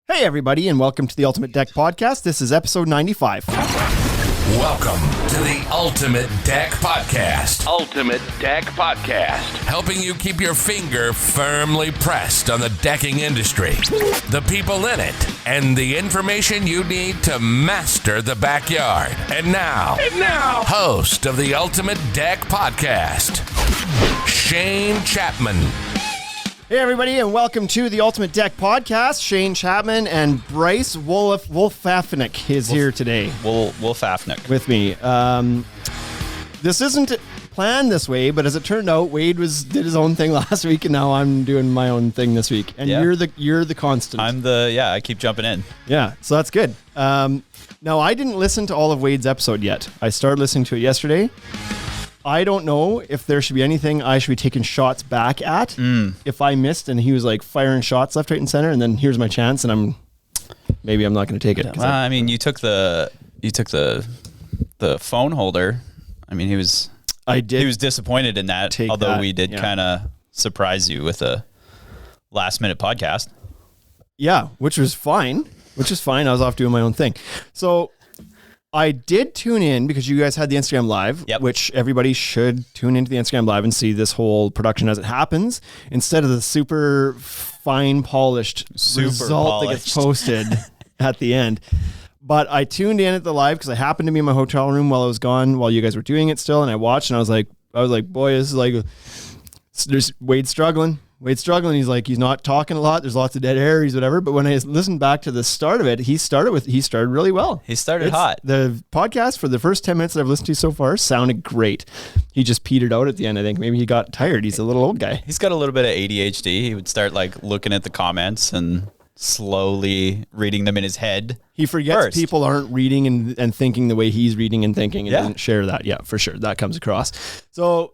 Hey everybody, and welcome to the Ultimate Deck Podcast. This is episode 95. Welcome to the Ultimate Deck Podcast. Ultimate Deck Podcast. Helping you keep your finger firmly pressed on the decking industry, the people in it, and the information you need to master the backyard. And now, host of the Ultimate Deck Podcast, Shane Chapman. Hey everybody, and welcome to the Ultimate Deck Podcast. Shane Chapman and Bryce Wolfafnik is here today. Wolfafnik. With me. This isn't planned this way, but as it turned out, Wade did his own thing last week, and now I'm doing my own thing this week. And Yeah. you're the constant. I keep jumping in. Yeah, so that's good. Now, I didn't listen to all of Wade's episode yet. I started listening to it yesterday. I don't know if there should be anything I should be taking shots back at if I missed and he was like firing shots left, right, and center, and then here's my chance, and I'm not going to take it. Well, you took the phone holder. I mean, he was disappointed in that, although we did kind of surprise you with a last minute podcast. Yeah, which was fine. I was off doing my own thing. So I did tune in because you guys had the Instagram Live, which everybody should tune into the Instagram Live and see this whole production as it happens instead of the super fine polished result that gets posted at the end. But I tuned in at the live because I happened to be in my hotel room while I was gone, while you guys were doing it still, and I watched and I was like, boy, this is like, there's Wade's struggling. He's like, he's not talking a lot. There's lots of dead air. He's whatever. But when I listened back to the start of it, he started really well. He started hot. The podcast for the first 10 minutes that I've listened to so far sounded great. He just petered out at the end. I think maybe he got tired. He's a little old guy. He's got a little bit of ADHD. He would start like looking at the comments and slowly reading them in his head. He forgets people aren't reading and thinking the way he's reading and thinking, and doesn't share that. Yeah, for sure. That comes across. So,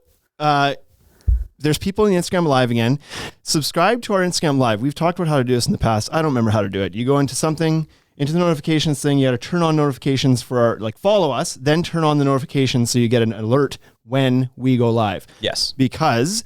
there's people in the Instagram Live again. Subscribe to our Instagram Live. We've talked about how to do this in the past. I don't remember how to do it. You go into the notifications thing. You got to turn on notifications for follow us, then turn on the notifications so you get an alert when we go live. Yes. Because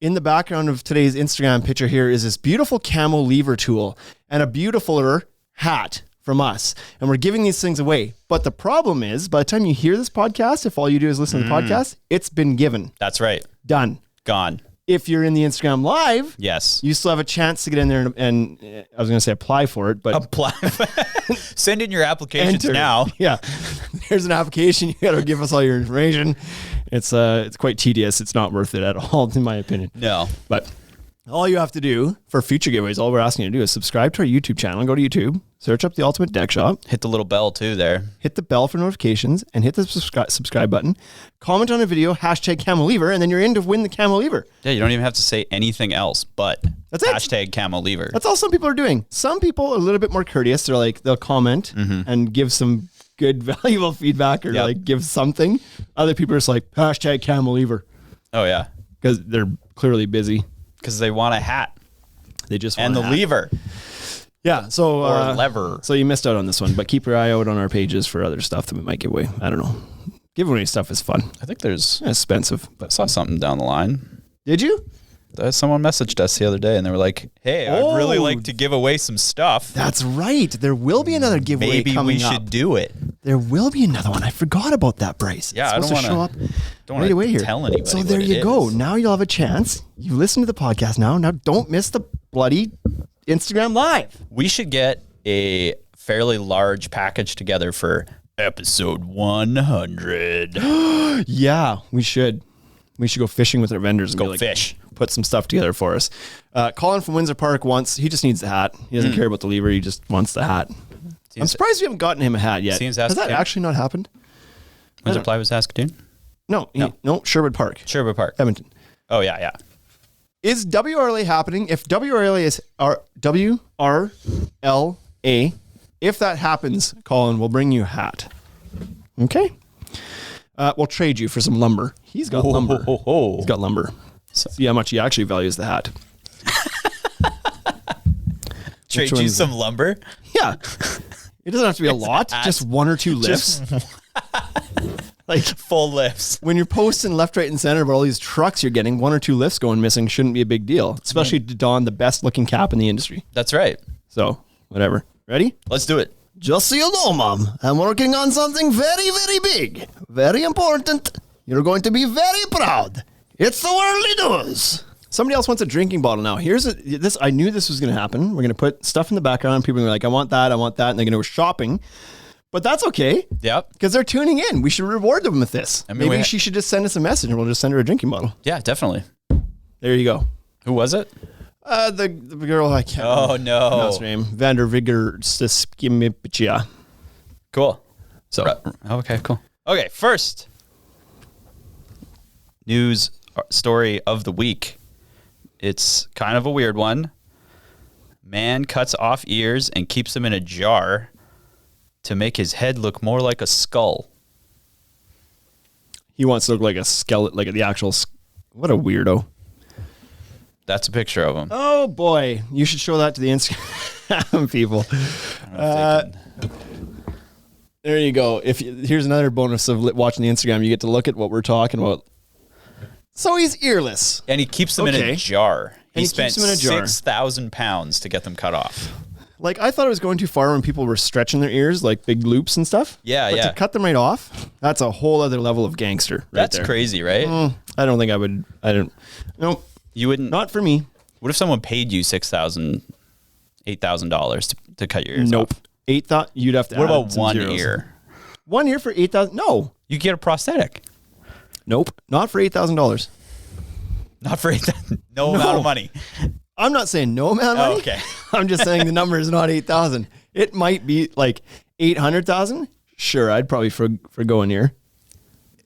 in the background of today's Instagram picture here is this beautiful camo lever tool and a beautifuler hat from us. And we're giving these things away. But the problem is, by the time you hear this podcast, if all you do is listen to the podcast, it's been given. That's right. Done. Gone. If you're in the Instagram Live, yes, you still have a chance to get in there and I was going to say apply for it, but send in your applications now. Yeah, there's an application. You got to give us all your information. It's quite tedious. It's not worth it at all, in my opinion. No, but all you have to do for future giveaways, all we're asking you to do is subscribe to our YouTube channel. Go to YouTube, search up the Ultimate Deck Shop. Hit the little bell too there. Hit the bell for notifications and hit the subscribe button. Comment on a video, hashtag Camo Lever, and then you're in to win the Camo Lever. Yeah, you don't even have to say anything else but that's it. Hashtag Camo Lever. That's all some people are doing. Some people are a little bit more courteous. They're like, they'll comment and give some good, valuable feedback or give something. Other people are just like, hashtag Camo Lever. Oh, yeah. Because they're clearly busy. Because they want a hat. They just want and a the hat. Lever. Yeah, so or lever. So you missed out on this one, but keep your eye out on our pages for other stuff that we might give away. I don't know. Giving away stuff is fun. I think there's expensive. I saw something down the line. Did you? Someone messaged us the other day and they were like, hey, I'd really like to give away some stuff. That's right. There will be another giveaway coming up. Maybe we should do it. There will be another one. I forgot about that, Bryce. Yeah, I don't want to right away here. Tell anybody. So there you go. Now you'll have a chance. You listen to the podcast now. Now don't miss the bloody Instagram Live. We should get a fairly large package together for episode 100. Yeah, we should. We should go fishing with our vendors and go fish. Put some stuff together for us. Colin from Windsor Park he just needs the hat. He doesn't care about the lever. He just wants the hat. I'm surprised we haven't gotten him a hat yet. Has that actually not happened? Was it Plywood Saskatoon? No, Sherwood Park. Sherwood Park. Edmonton. Oh, yeah. Is WRLA happening? If WRLA is WRLA, if that happens, Colin, we'll bring you a hat. Okay? We'll trade you for some lumber. He's got lumber. He's got lumber. See how much he actually values the hat. Trade you some lumber? Yeah. It doesn't have to be a lot. Just one or two lifts. Like full lifts. When you're posting left, right, and center about all these trucks you're getting, one or two lifts going missing shouldn't be a big deal, especially to don the best looking cap in the industry. That's right. So whatever. Ready? Let's do it. Just so you know, Mom, I'm working on something very, very big, very important. You're going to be very proud. It's the Worldly News. Somebody else wants a drinking bottle now. This. I knew this was going to happen. We're going to put stuff in the background. People are like, I want that, and they're going to go shopping. But that's okay. Yep. Because they're tuning in. We should reward them with this. I mean, maybe she should just send us a message, and we'll just send her a drinking bottle. Yeah, definitely. There you go. Who was it? The girl I can't. Oh no, pronounce her name. Vander Vigor. Cool. So okay, cool. Okay, first news story of the week. It's kind of a weird one. Man cuts off ears and keeps them in a jar to make his head look more like a skull. He wants to look like a skeleton, like the actual. What a weirdo. That's a picture of him. Oh boy, you should show that to the Instagram people. There you go. Here's another bonus of watching the Instagram. You get to look at what we're talking about. So he's earless, and he keeps them in a jar. He spent keeps them in a jar. 6,000 pounds to get them cut off. Like, I thought it was going too far when people were stretching their ears, like big loops and stuff. Yeah, but yeah. to cut them right off, that's a whole other level of gangster. That's crazy, right? I don't think I would. Nope. You wouldn't. Not for me. What if someone paid you $8,000 to cut your ears off? Nope. 8,000. You'd have to. What about one ear? One ear for 8,000? No. You get a prosthetic. Nope. Not for $8,000. Not for 8,000. No amount of money. I'm not saying no amount of money. Okay. I'm just saying the number is not 8,000. It might be like 800,000. Sure, I'd probably forgo an ear.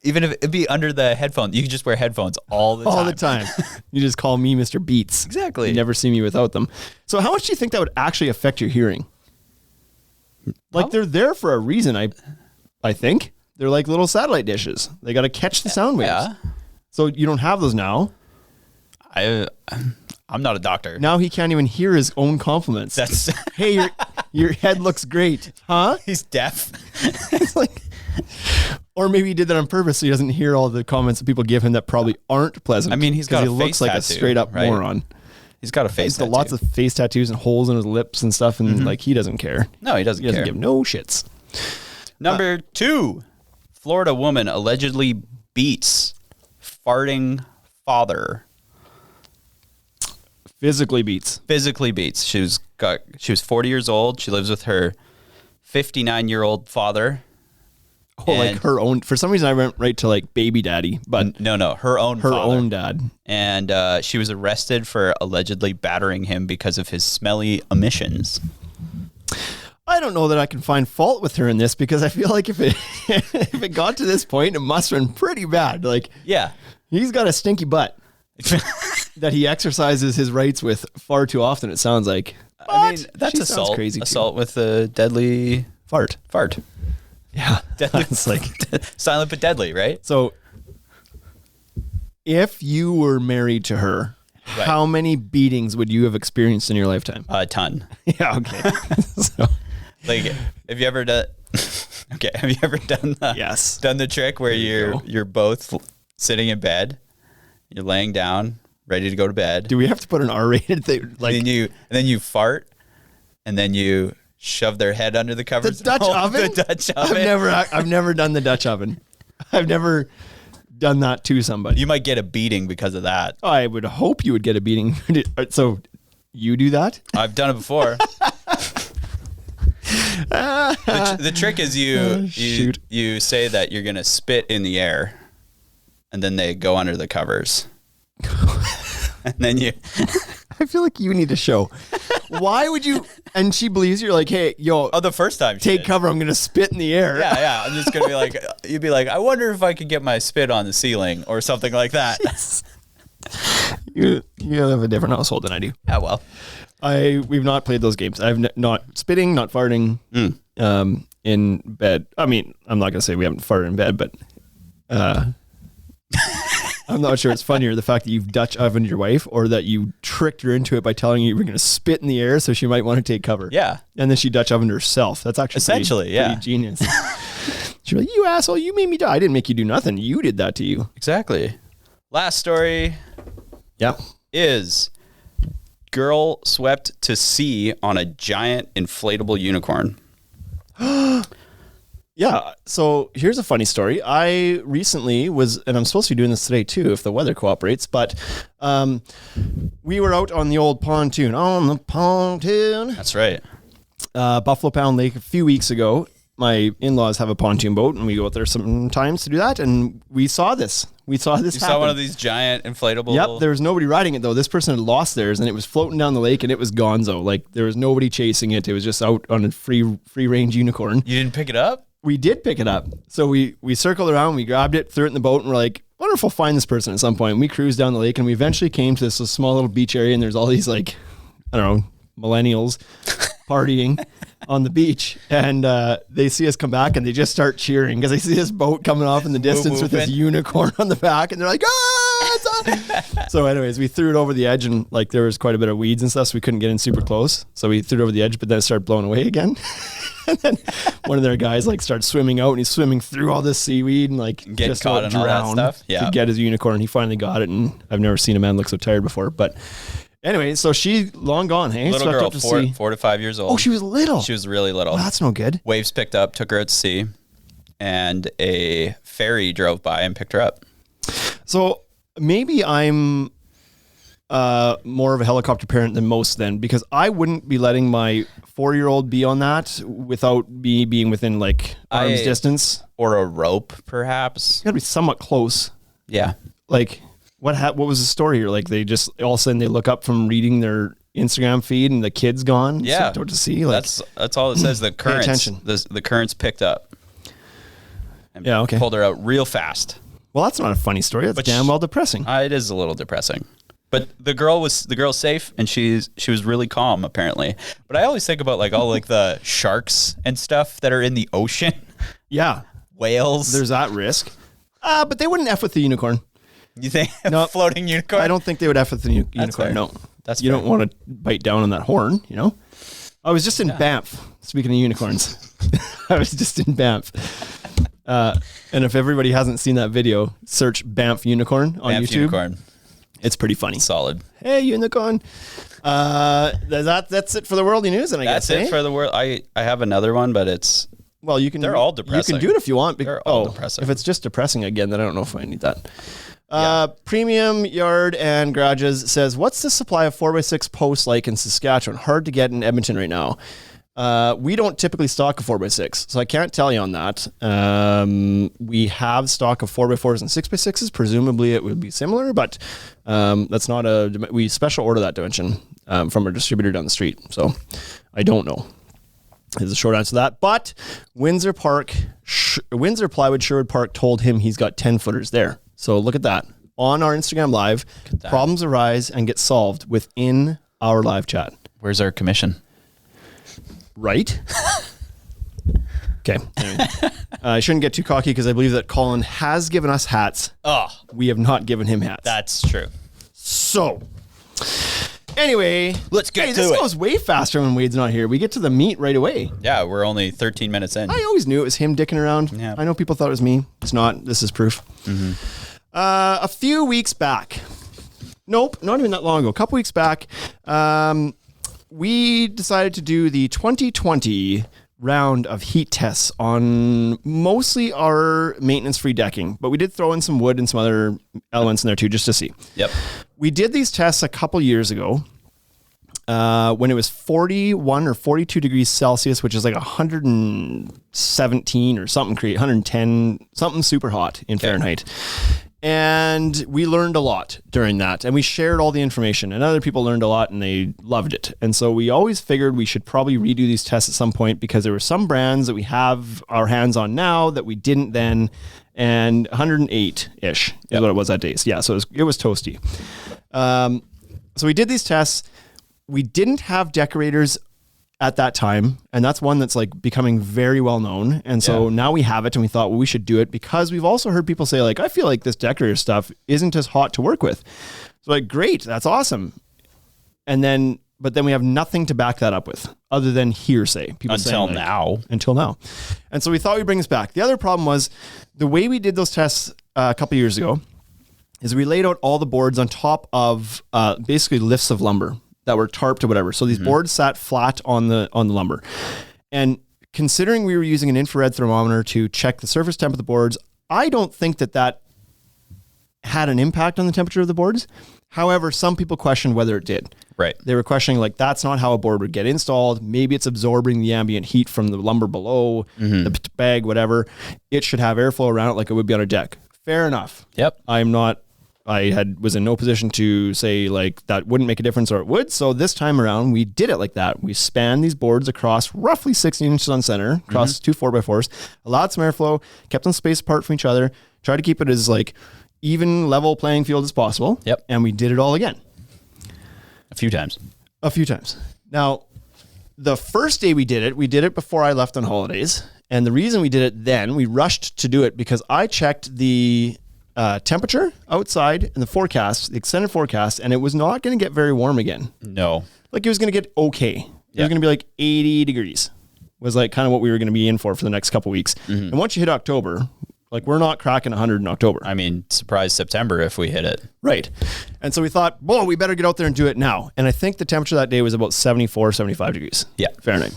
Even if it'd be under the headphones, you could just wear headphones all the time. All the time. You just call me Mr. Beats. Exactly. You never see me without them. So how much do you think that would actually affect your hearing? Like, they're there for a reason, I think. They're like little satellite dishes. They got to catch the sound waves. Yeah. So you don't have those now. I'm not a doctor. Now he can't even hear his own compliments. Hey, your head looks great. Huh? He's deaf. It's like, or maybe he did that on purpose so he doesn't hear all the comments that people give him that probably aren't pleasant. I mean, he looks like a straight up moron. He's got a face tattoo. He's got lots of face tattoos and holes in his lips and stuff, and like, he doesn't care. No, he doesn't care. He doesn't give no shits. Number 2, Florida woman allegedly beats farting father. Physically beats. She was 40 years old. She lives with her 59-year-old father. Oh, like her own. For some reason, I went right to like baby daddy, but no, her own dad. And she was arrested for allegedly battering him because of his smelly emissions. I don't know that I can find fault with her in this, because I feel like if it got to this point, it must have been pretty bad. Like, yeah, he's got a stinky butt that he exercises his rights with far too often, it sounds like. I mean, that's assault. Crazy assault with a deadly fart. Yeah. Deadly. It's like silent but deadly, right? So if you were married to her, right, how many beatings would you have experienced in your lifetime? A ton. Yeah, okay. So, like, have you ever done yes, done the trick where you're both sitting in bed, you're laying down, ready to go to bed. Do we have to put an R-rated thing? Like, and then you fart, and then you shove their head under the covers. The Dutch oven? The Dutch oven. I've never done the Dutch oven. I've never done that to somebody. You might get a beating because of that. I would hope you would get a beating. So you do that? I've done it before. The trick is you say that you're going to spit in the air, and then they go under the covers. And then I feel like you need a show. Why would you? And she believes you're like, hey, yo. Oh, the first time. Take cover. I'm going to spit in the air. Yeah. I'm just going to be like, you'd be like, I wonder if I could get my spit on the ceiling or something like that. Yes. You have a different household than I do. Yeah, well. We've not played those games. I've not spitting, not farting in bed. I mean, I'm not going to say we haven't farted in bed, but I'm not sure it's funnier, the fact that you've Dutch ovened your wife, or that you tricked her into it by telling you were going to spit in the air so she might want to take cover. Yeah. And then she Dutch ovened herself. That's actually essentially pretty genius. She's like, you asshole, you made me die. I didn't make you do nothing. You did that to you. Exactly. Last story. Yeah. Is Girl swept to sea on a giant inflatable unicorn. Yeah. So here's a funny story. I recently was, and I'm supposed to be doing this today too, if the weather cooperates, but we were out on the old pontoon. On the pontoon. That's right. Buffalo Pound Lake a few weeks ago. My in-laws have a pontoon boat, and we go out there sometimes to do that. And we saw this. We saw this You happen. saw one of these giant inflatable. Yep, there was nobody riding it though. This person had lost theirs, and it was floating down the lake, and it was gonzo. Like there was nobody chasing it. It was just out on a free range unicorn. You didn't pick it up? We did pick it up. So we circled around, we grabbed it, threw it in the boat, and we're like, wonder if we'll find this person at some point. And we cruised down the lake, and we eventually came to this small little beach area, and there's all these like, I don't know, millennials partying on the beach, and they see us come back, and they just start cheering because they see this boat coming off in the distance with this unicorn on the back, and they're like, ah, it's on. So anyways, we threw it over the edge, and like there was quite a bit of weeds and stuff, so we couldn't get in super close. So we threw it over the edge, but then it started blowing away again. And then one of their guys like started swimming out, and he's swimming through all this seaweed and like Get just caught about in all that stuff. Yeah. to get his unicorn. He finally got it, and I've never seen a man look so tired before. But anyway, so she long gone, hey? Little Swept girl, up to 4 to 5 years old. Oh, she was little. She was really little. Well, that's no good. Waves picked up, took her out to sea, and a ferry drove by and picked her up. So maybe I'm more of a helicopter parent than most then, because I wouldn't be letting my 4-year-old be on that without me being within like arm's distance. Or a rope, perhaps. You gotta be somewhat close. Yeah. Like what was the story here? Like they just all of a sudden they look up from reading their Instagram feed and the kid's gone. Yeah. So to see, like, that's all it says. The currents, attention. the currents picked up. And Yeah, okay. Pulled her out real fast. well, that's not a funny story. That's But damn well depressing. It is a little depressing. But the girl's safe, and she was really calm apparently. But I always think about like all like the sharks and stuff that are in the ocean. Yeah. Whales. There's that risk. But they wouldn't F with the unicorn. You think No. floating unicorn? I don't think they would F with the unicorn. fair. No. That's you fair. don't want to bite down on that horn, you know? I was just in Banff, speaking of unicorns. I was just in Banff. And if everybody hasn't seen that video, search Banff unicorn on Banff YouTube. unicorn. It's pretty funny. Solid. Hey, unicorn. That's it for the worldly news, and I That's guess. it for the world. I have another one, but it's Well, you can. They're all depressing. You can do it if you want. They're all depressing. If it's just depressing again, then I don't know if I need that. Premium Yard and Garages says, what's the supply of 4x6 posts like in Saskatchewan? Hard to get in Edmonton right now. We don't typically stock a 4x6, so I can't tell you on that. We have stock of 4x4s and 6x6s. Presumably it would be similar, but that's not we special order that dimension from a distributor down the street. So I don't know is the short answer to that. But Windsor Plywood Sherwood Park told him he's got 10 footers there. So look at that. On our Instagram Live, problems arise and get solved within our live chat. Where's our commission? Right? Okay. Anyway. I shouldn't get too cocky because I believe that Colin has given us hats. Oh, We have not given him hats. that's true. So, anyway, Let's get to this it. goes way faster when Wade's not here. We get to the meat right away. Yeah, we're only 13 minutes in. I always knew it was him dicking around. Yeah. I know people thought it was me. It's not. This is proof. A few weeks back. Nope, not even that long ago. A couple weeks back, we decided to do the 2020 round of heat tests on mostly our maintenance-free decking, but we did throw in some wood and some other elements in there too, just to see. Yep. We did these tests a couple years ago when it was 41 or 42 degrees Celsius, which is like 117 or something, 110, something super hot in Fahrenheit. And we learned a lot during that, and we shared all the information, and other people learned a lot and they loved it. And so we always figured we should probably redo these tests at some point because there were some brands that we have our hands on now that we didn't then, and 108-ish is what it was that day. So yeah, so it was toasty. So we did these tests. We didn't have decorators at that time, and that's one that's like becoming very well known. And so now we have it, and we thought, well, we should do it because we've also heard people say like, I feel like this decorator stuff isn't as hot to work with. So like, great, that's awesome. But then we have nothing to back that up with other than hearsay. People Until saying, like, now. Until now. And so we thought we'd bring this back. The other problem was the way we did those tests a couple years ago is we laid out all the boards on top of basically lifts of lumber that were tarped or whatever. So these boards sat flat on the lumber. And considering we were using an infrared thermometer to check the surface temp of the boards, I don't think that had an impact on the temperature of the boards. However, some people questioned whether it did. Right. They were questioning, like, that's not how a board would get installed. Maybe it's absorbing the ambient heat from the lumber below, the bag, whatever. It should have airflow around it like it would be on a deck. Fair enough. Yep. Was in no position to say, like, that wouldn't make a difference or it would. So this time around, we did it like that. We spanned these boards across roughly 16 inches on center, across two 4x4s, allowed some airflow, kept them spaced apart from each other, tried to keep it as, like, even level playing field as possible. Yep. And we did it all again. A few times. Now, the first day we did it before I left on holidays. And the reason we did it then, we rushed to do it because I checked the temperature outside in the forecast, the extended forecast, and it was not going to get very warm again. No. Like, it was going to get okay. It was going to be like 80 degrees was like kind of what we were going to be in for the next couple of weeks. And once you hit October, like, we're not cracking 100 in October. I mean, surprise September if we hit it. Right. And so we thought, well, we better get out there and do it now. And I think the temperature that day was about 74, 75 degrees. Yeah. Fahrenheit.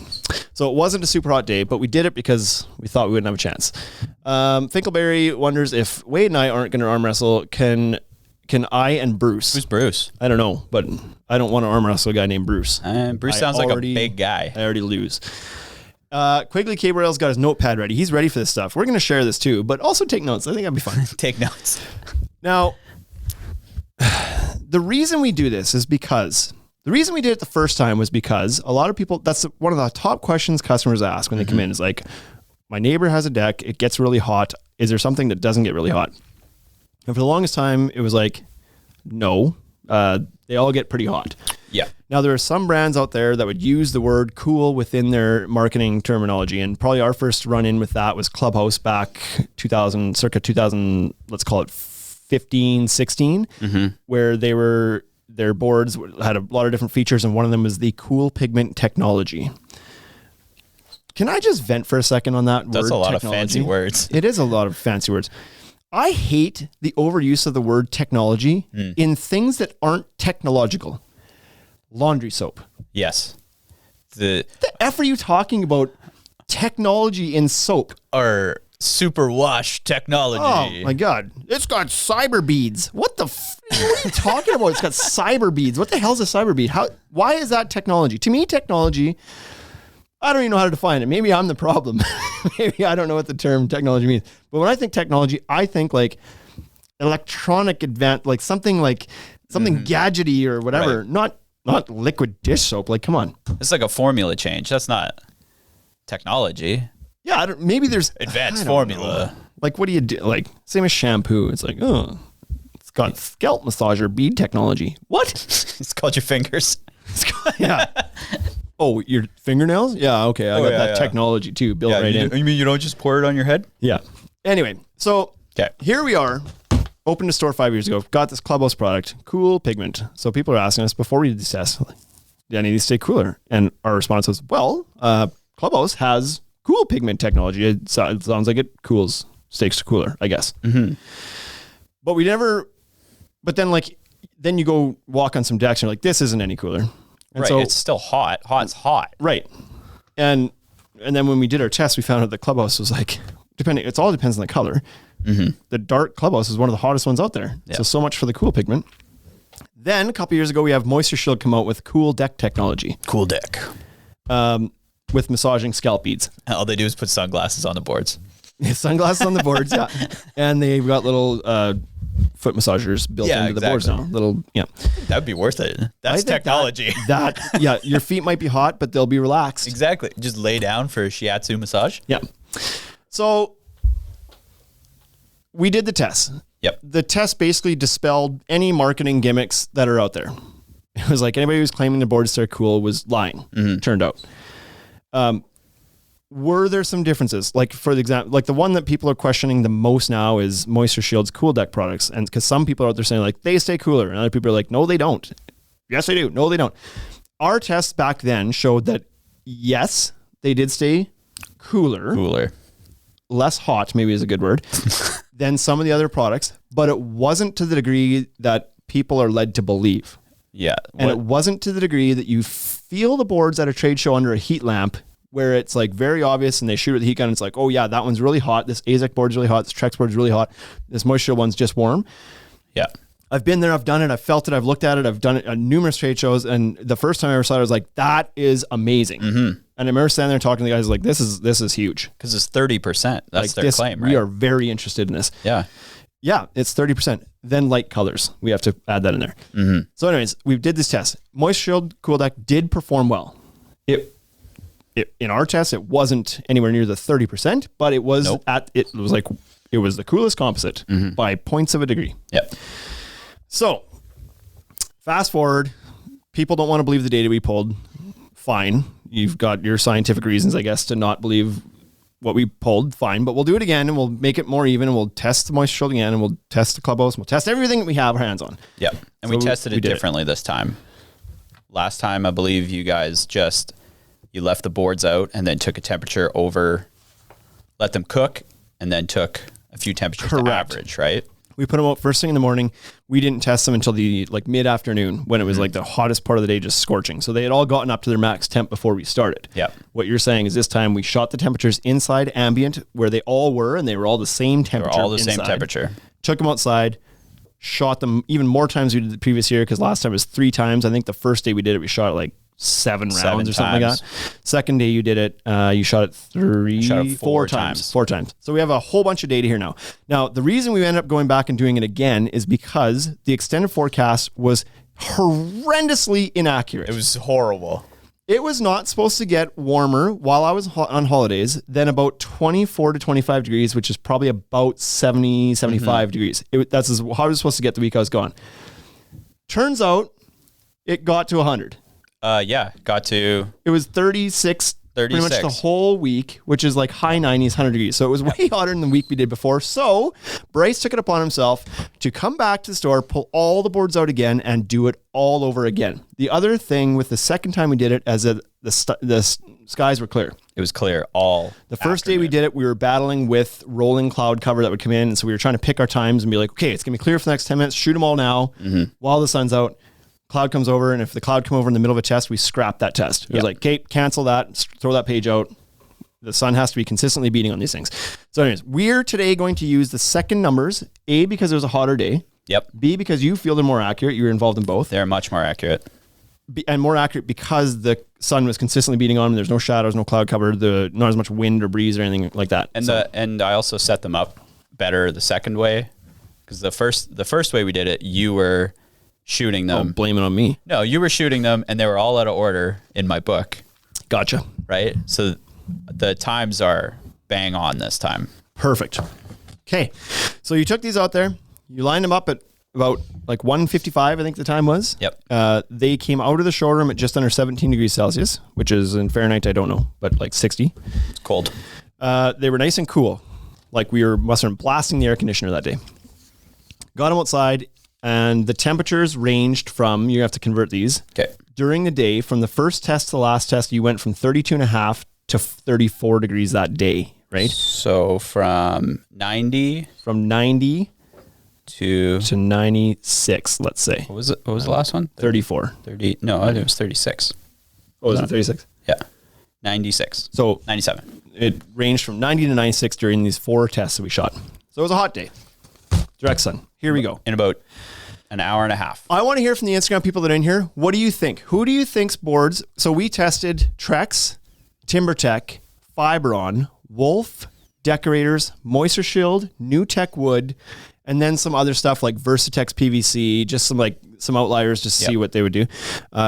So it wasn't a super hot day, but we did it because we thought we wouldn't have a chance. Finkelberry wonders if Wade and I aren't going to arm wrestle, can I and Bruce? Who's Bruce? I don't know, but I don't want to arm wrestle a guy named Bruce. Bruce sounds like a big guy. I already lose. Quigley Cabral's got his notepad ready. He's ready for this stuff. We're going to share this too, but also take notes. I think that'd be fun. Take notes. Now, the reason we do this is because the reason we did it the first time was because a lot of people, that's one of the top questions customers ask when they come in is like, my neighbor has a deck. It gets really hot. Is there something that doesn't get really hot? And for the longest time, it was like, no, they all get pretty hot. Yeah. Now, there are some brands out there that would use the word cool within their marketing terminology. And probably our first run in with that was Clubhouse back circa 2000, let's call it 15, 16, where their boards had a lot of different features. And one of them was the cool pigment technology. Can I just vent for a second on that word? That's a lot technology? of fancy words. It is a lot of fancy words. I hate the overuse of the word technology in things that aren't technological. Laundry soap. Yes. The F are you talking about technology in soap? Or super wash technology. Oh my God. It's got cyber beads. What are you talking about? It's got cyber beads. What the hell is a cyber bead? Why is that technology? To me, technology, I don't even know how to define it. Maybe I'm the problem. Maybe I don't know what the term technology means. But when I think technology, I think like electronic like something gadgety or whatever. Right. Not liquid dish soap. Like, come on. It's like a formula change. That's not technology. Yeah, maybe there's advanced formula. Know. Like, what do you do? Like, same as shampoo. It's like, oh, it's got scalp massager bead technology. What? It's called your fingers. Yeah. Oh, your fingernails? Yeah, okay. I got that technology too built right in. You mean you don't just pour it on your head? Yeah. Anyway, so here we are. Opened a store 5 years ago. Got this Clubhouse product, cool pigment. So people are asking us before we did this test, do any of these stay cooler? And our response was, well, Clubhouse has cool pigment technology. It sounds like it stays cooler, I guess. But then you go walk on some decks and you're like, this isn't any cooler. And right. So, it's still hot. Hot's hot. Right. And then when we did our test, we found out the Clubhouse was like, it all depends on the color. The dark Clubhouse is one of the hottest ones out there. Yeah. So much for the cool pigment. Then a couple years ago, we have Moisture Shield come out with Cool Deck technology. Cool Deck. With massaging scalp beads. All they do is put sunglasses on the boards. Sunglasses on the boards, yeah. And they've got little foot massagers built into the boards now. That would be worth it. That's technology. Your feet might be hot, but they'll be relaxed. Exactly. Just lay down for a shiatsu massage. Yeah. So we did the test. Yep. The test basically dispelled any marketing gimmicks that are out there. It was like anybody who's claiming the boards are cool was lying, turned out. Were there some differences? Like, for the example, like the one that people are questioning the most now is Moisture Shield's Cool Deck products. And because some people are out there saying like, they stay cooler. And other people are like, no, they don't. Yes, they do. No, they don't. Our test back then showed that yes, they did stay cooler. Less hot, maybe is a good word, than some of the other products, but it wasn't to the degree that people are led to believe. Yeah. And it wasn't to the degree that you feel the boards at a trade show under a heat lamp where it's like very obvious and they shoot at the heat gun. It's like, oh yeah, that one's really hot. This AZEK board's really hot. This Trex board's really hot. This Moisture Shield one's just warm. Yeah. I've been there. I've done it. I've felt it. I've looked at it. I've done it at numerous trade shows. And the first time I ever saw it, I was like, that is amazing. Mm-hmm. And I remember standing there talking to the guys like, this is huge. Because it's 30%. That's like their claim, right? We are very interested in this. Yeah. Yeah, it's 30%. Then light colors. We have to add that in there. Mm-hmm. So anyways, we did this test. Moisture Shield Cool Deck did perform well. It in our test, it wasn't anywhere near the 30%, but it was it was the coolest composite by points of a degree. Yep. So fast forward, people don't want to believe the data we pulled. Fine. You've got your scientific reasons, I guess, to not believe what we pulled. Fine. But we'll do it again and we'll make it more even and we'll test the Moisture Shield again and we'll test the Clubhouse and we'll test everything that we have our hands on. Yeah. And so we tested it differently this time. Last time, I believe you guys you left the boards out and then took a temperature over, let them cook, and then took a few temperatures to average, right? We put them out first thing in the morning. We didn't test them until the mid-afternoon when it was like the hottest part of the day, just scorching. So they had all gotten up to their max temp before we started. Yeah. What you're saying is this time we shot the temperatures inside ambient where they all were, and they were all the same temperature. They were all the same temperature. Took them outside, shot them even more times we did the previous year because last time it was 3 times. I think the first day we did it, we shot it like 7 rounds or something like that. Second day you did it, you shot it 4 times. 4 times. So we have a whole bunch of data here now. Now, the reason we ended up going back and doing it again is because the extended forecast was horrendously inaccurate. It was horrible. It was not supposed to get warmer while I was on holidays than about 24 to 25 degrees, which is probably about 70, 75 degrees. That's how it was supposed to get the week I was gone. Turns out it got to 100. Got to... It was 36 pretty much the whole week, which is like high 90s, 100 degrees. So it was way hotter than the week we did before. So Bryce took it upon himself to come back to the store, pull all the boards out again, and do it all over again. The other thing with the second time we did it, as the skies were clear. It was clear all The first day we did it, we were battling with rolling cloud cover that would come in. And so we were trying to pick our times and be like, okay, it's going to be clear for the next 10 minutes. Shoot them all now while the sun's out. Cloud comes over, and if the cloud come over in the middle of a test, we scrap that test. It was like, Kate, cancel that, throw that page out. The sun has to be consistently beating on these things. So anyways, we're today going to use the second numbers, A, because it was a hotter day. Yep. B, because you feel they're more accurate. You were involved in both. They're much more accurate. And more accurate because the sun was consistently beating on them. There's no shadows, no cloud cover, not as much wind or breeze or anything like that. And and I also set them up better the second way, because the first way we did it, you were shooting them. Oh, blame it on me. No, you were shooting them and they were all out of order in my book. Gotcha. Right? So the times are bang on this time. Perfect. Okay. So you took these out there, you lined them up at about like 155, I think the time was. Yep. They came out of the showroom at just under 17 degrees Celsius, which is in Fahrenheit, I don't know, but like 60. It's cold. They were nice and cool. Like we must have been blasting the air conditioner that day. Got them outside. And the temperatures ranged from, you have to convert these. Okay. During the day, from the first test to the last test, you went from 32.5 to 34 degrees that day, right? So from 90 to 96, let's say. What was it? What was the last one? 34. 30. No, it was 36. Oh, was it 36? Yeah. 96. So 97. It ranged from 90 to 96 during these 4 tests that we shot. So it was a hot day. Direct sun. Here we go. In about an hour and a half. I want to hear from the Instagram people that are in here. What do you think? Who do you think's boards? So we tested Trex, TimberTech, Fiberon, Wolf, Decorators, Moisture Shield, New Tech Wood, and then some other stuff like Versatex PVC, just some outliers just to see what they would do.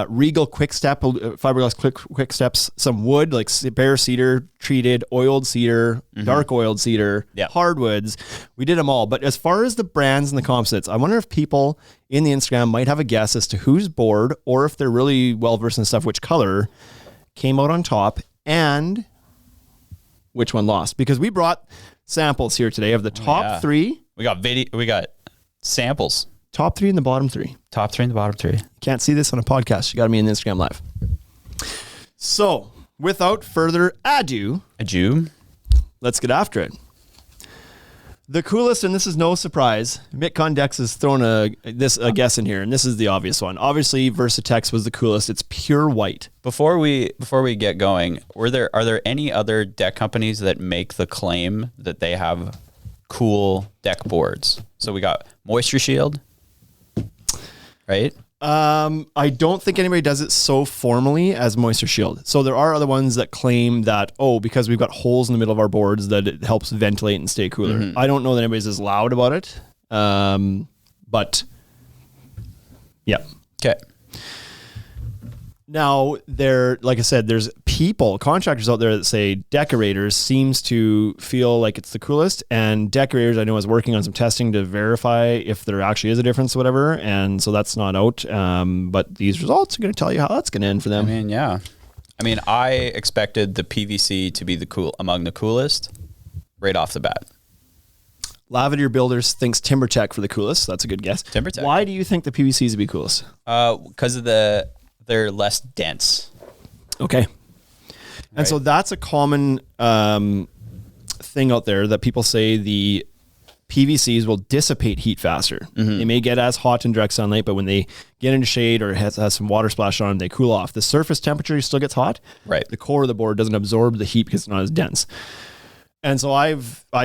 Regal Quick Step, fiberglass quick steps, some wood like bare cedar, treated, oiled cedar, dark oiled cedar, hardwoods. We did them all. But as far as the brands and the composites, I wonder if people in the Instagram might have a guess as to whose board, or if they're really well versed in stuff, which color came out on top and which one lost. Because we brought samples here today of the top 3. We got samples. Top 3 and the bottom 3. Top 3 and the bottom 3. Can't see this on a podcast. You got to be in the Instagram Live. So, without further ado, let's get after it. The coolest, and this is no surprise, Mitcon Decks has thrown a guess in here, and this is the obvious one. Obviously, Versatex was the coolest. It's pure white. Before we get going, are there any other deck companies that make the claim that they have cool deck boards? So we got Moisture Shield, right? I don't think anybody does it so formally as Moisture Shield. So there are other ones that claim that, because we've got holes in the middle of our boards, that it helps ventilate and stay cooler. Mm-hmm. I don't know that anybody's as loud about it. But yeah. Okay. Now, like I said, there's contractors out there that say Decorators seems to feel like it's the coolest, and Decorators I know is working on some testing to verify if there actually is a difference or whatever, and so that's not out. But these results are going to tell you how that's going to end for them. I mean, yeah. I expected the PVC to be among the coolest right off the bat. Lavadier Builders thinks TimberTech for the coolest. That's a good guess. TimberTech. Why do you think the PVCs would be coolest? Because of they're less dense. Okay. And so that's a common thing out there that people say the PVCs will dissipate heat faster. Mm-hmm. They may get as hot in direct sunlight, but when they get into shade or has some water splash on them, they cool off. The surface temperature still gets hot. Right. The core of the board doesn't absorb the heat because it's not as dense. And so I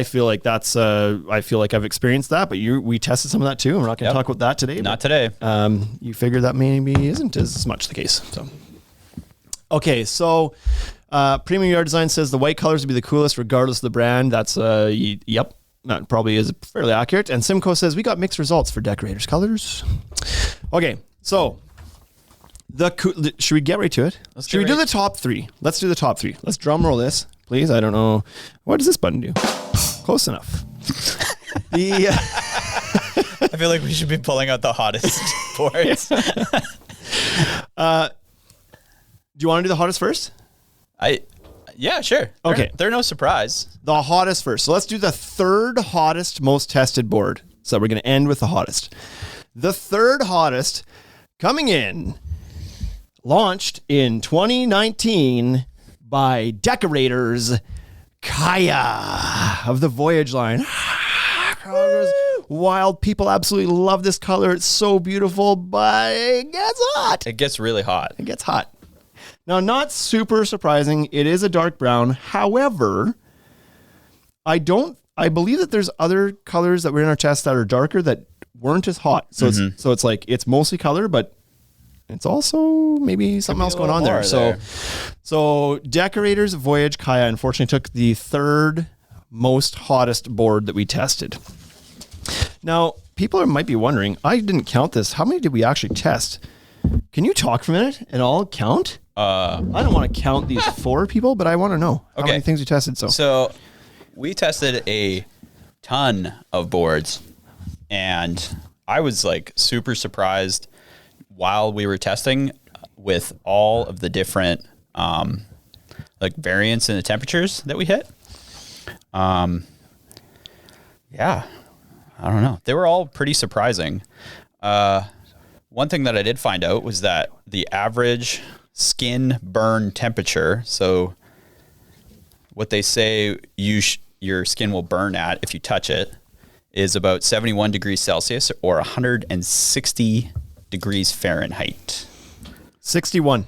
feel like I've experienced that, but we tested some of that too. And we're not going to talk about that today. Not today. You figure that maybe isn't as much the case. So, okay. So, Premium Yard Design says the white colors would be the coolest regardless of the brand. That's, yep. That probably is fairly accurate. And Simcoe says we got mixed results for Decorators colors. Okay. So should we get right to it? Should we do the top three? Let's do the top three. Let's drum roll this. Please, I don't know. What does this button do? Close enough. I feel like we should be pulling out the hottest boards. Do you want to do the hottest first? Yeah, sure. Okay. They're no surprise. The hottest first. So let's do the third hottest, most tested board. So we're going to end with the hottest. The third hottest coming in, launched in 2019 by Decorators, Kaya of the Voyage line. Wild people absolutely love this color. It's so beautiful, but it gets hot. It gets really hot. It gets hot. Now, not super surprising. It is a dark brown. However, I believe that there's other colors that were in our test that are darker that weren't as hot. So it's like, it's mostly color, but it's also maybe something else going on there. So Decorators Voyage Kaya unfortunately took the third most hottest board that we tested. Now, people might be wondering, I didn't count this. How many did we actually test? Can you talk for a minute and I'll count? I don't want to count these four people, but I want to know how many things we tested. So we tested a ton of boards, and I was like super surprised while we were testing with all of the different like variance in the temperatures that we hit. Yeah, I don't know. They were all pretty surprising. One thing that I did find out was that the average skin burn temperature, so what they say your skin will burn at if you touch it, is about 71 degrees Celsius or 160 degrees Fahrenheit. 61.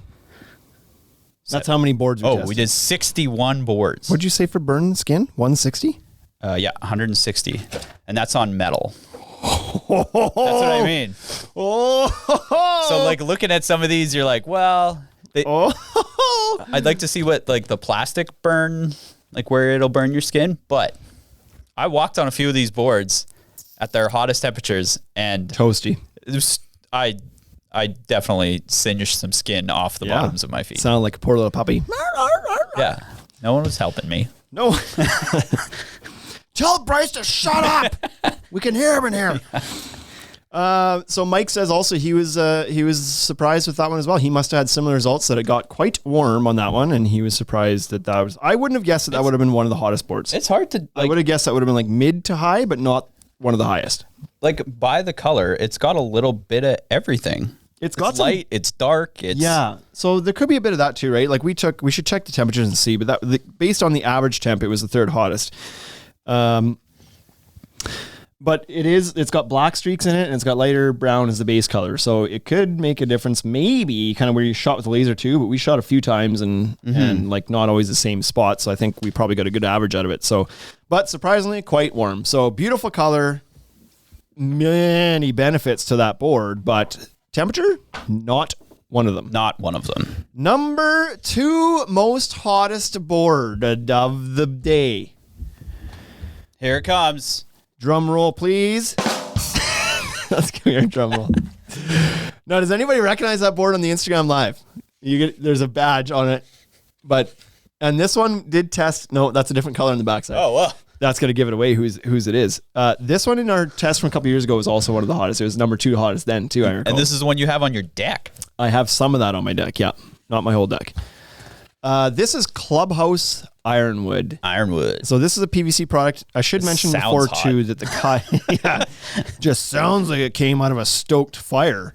That's how many boards we tested. We did 61 boards. What'd you say for burn skin? 160? Yeah, 160. And that's on metal. That's what I mean. So like looking at some of these, you're like, well, I'd like to see what like the plastic burn, like where it'll burn your skin. But I walked on a few of these boards at their hottest temperatures and toasty. I definitely singed some skin off the bottoms of my feet. Sound like a poor little puppy. Yeah. No one was helping me. No. Tell Bryce to shut up. We can hear him in here. So Mike says also he was surprised with that one as well. He must have had similar results, that it got quite warm on that one, and he was surprised that was. I wouldn't have guessed that would have been one of the hottest boards. It's hard to. I would have guessed that would have been like mid to high, but not one of the highest. Like by the color, it's got a little bit of everything. It's light, it's dark, yeah. So there could be a bit of that too, right? Like we should check the temperatures and see, but based on the average temp, it was the third hottest. But it's got black streaks in it, and it's got lighter brown as the base color. So it could make a difference, maybe kind of where you shot with the laser too, but we shot a few times and like not always the same spot. So I think we probably got a good average out of it. So, but surprisingly quite warm. So beautiful color, many benefits to that board, but temperature, not one of them. Not one of them. Number 2 most hottest board of the day. Here it comes. Drum roll, please. Let's give me a drum roll. Now, does anybody recognize that board on the Instagram Live? There's a badge on it, and this one did test. No, that's a different color on the backside. Oh, well. That's going to give it away whose it is. This one in our test from a couple years ago was also one of the hottest. It was number 2 hottest then, too, I recall. And this is the one you have on your deck. I have some of that on my deck, yeah. Not my whole deck. This is Clubhouse Ironwood. Ironwood. So this is a PVC product. I should mention before, too, that the Kaya just sounds like it came out of a stoked fire.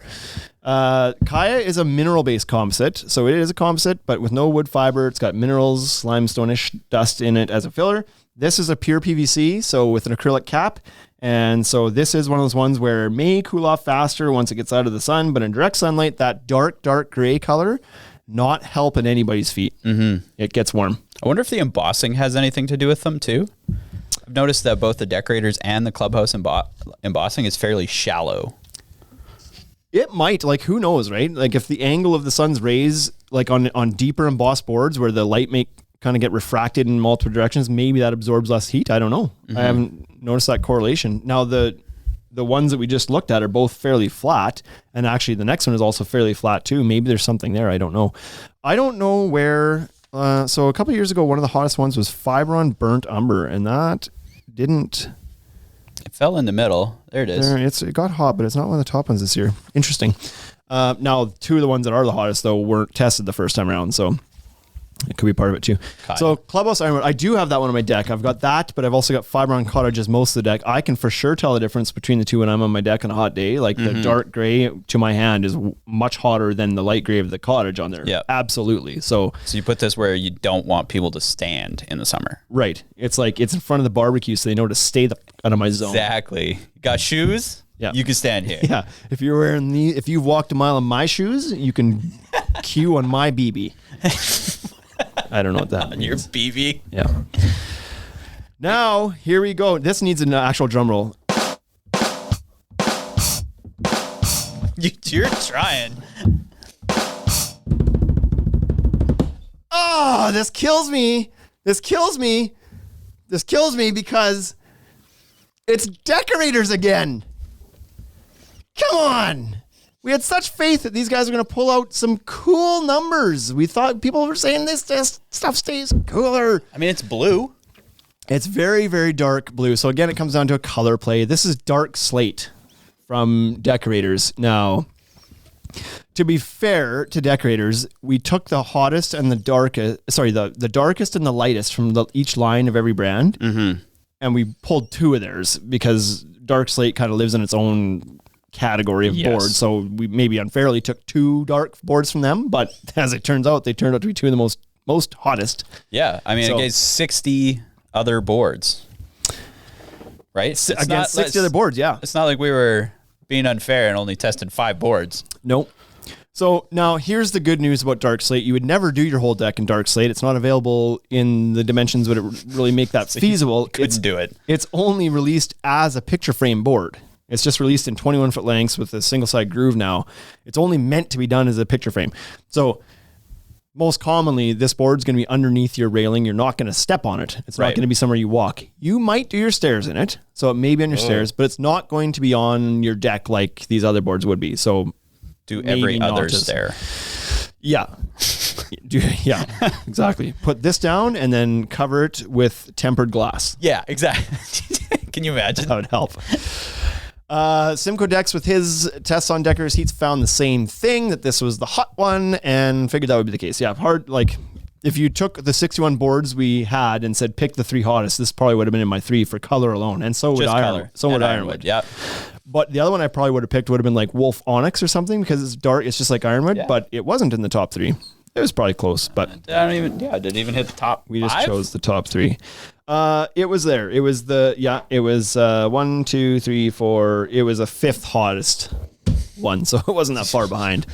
Kaya is a mineral-based composite. So it is a composite, but with no wood fiber. It's got minerals, limestone-ish dust in it as a filler. This is a pure PVC, so with an acrylic cap. And so this is one of those ones where it may cool off faster once it gets out of the sun, but in direct sunlight, that dark gray color, not helping anybody's feet. Mm-hmm. It gets warm. I wonder if the embossing has anything to do with them too. I've noticed that both the Decorators and the Clubhouse embossing is fairly shallow. It might, like, who knows, right? Like if the angle of the sun's rays, like on deeper embossed boards where the light may kind of get refracted in multiple directions, maybe that absorbs less heat. I don't know. Mm-hmm. I haven't noticed that correlation. Now the ones that we just looked at are both fairly flat, and actually the next one is also fairly flat too. Maybe there's something there. I don't know. I don't know where. So a couple of years ago, one of the hottest ones was Fiberon Burnt Umber, and that didn't. It fell in the middle. There it is. It got hot, but it's not one of the top ones this year. Interesting. Now 2 of the ones that are the hottest though weren't tested the first time around, so it could be part of it too. Kaya. So Clubhouse Ironwood, I do have that one on my deck. I've got that, but I've also got Fiberon Cottage as most of the deck. I can for sure tell the difference between the two when I'm on my deck on a hot day. Like the dark gray to my hand is much hotter than the light gray of the Cottage on there. Yeah, absolutely. So you put this where you don't want people to stand in the summer. Right. It's like it's in front of the barbecue, so they know to stay out of my zone. Exactly. Got shoes? Yeah. You can stand here. Yeah. If if you've walked a mile in my shoes, you can queue on my BB. I don't know what that means. Your BB? Yeah. Now, here we go. This needs an actual drum roll. You're trying. Oh, this kills me. This kills me. This kills me because it's Decorators again. Come on. We had such faith that these guys are going to pull out some cool numbers. We thought people were saying this stuff stays cooler. I mean, it's blue. It's very, very dark blue. So again, it comes down to a color play. This is Dark Slate from Decorators. Now, to be fair to Decorators, we took the hottest and the darkest, the darkest and the lightest from each line of every brand. Mm-hmm. And we pulled 2 of theirs because Dark Slate kind of lives in its own category of boards, so we maybe unfairly took 2 dark boards from them, but as it turns out, they turned out to be 2 of the most hottest. Yeah, I mean, against 60 other boards, right? Against 60 other boards, yeah. It's not like we were being unfair and only tested 5 boards. Nope. So now here's the good news about Dark Slate. You would never do your whole deck in Dark Slate. It's not available in the dimensions that it really make that feasible. Couldn't do it. It's only released as a picture frame board. It's just released in 21-foot lengths with a single side groove now. It's only meant to be done as a picture frame. So most commonly, this board's going to be underneath your railing. You're not going to step on it. It's not going to be somewhere you walk. You might do your stairs in it. So it may be on your stairs, but it's not going to be on your deck like these other boards would be. So do every other stair. Yeah. Yeah, exactly. Put this down and then cover it with tempered glass. Yeah, exactly. Can you imagine? That would help. Simcoe Decks with his tests on Decorators Heats found the same thing, that this was the hot one, and figured that would be the case. Yeah, if you took the 61 boards we had and said pick the 3 hottest, this probably would have been in my 3 for color alone, and so would Ironwood. Yeah. But the other one I probably would have picked would have been like Wolf Onyx or something, because it's dark, it's just like Ironwood, but it wasn't in the top 3. It was probably close, but I didn't even hit the top. We just chose the top 3. It was there. It was it was 1, 2, 3, 4. It was a fifth hottest one, so it wasn't that far behind.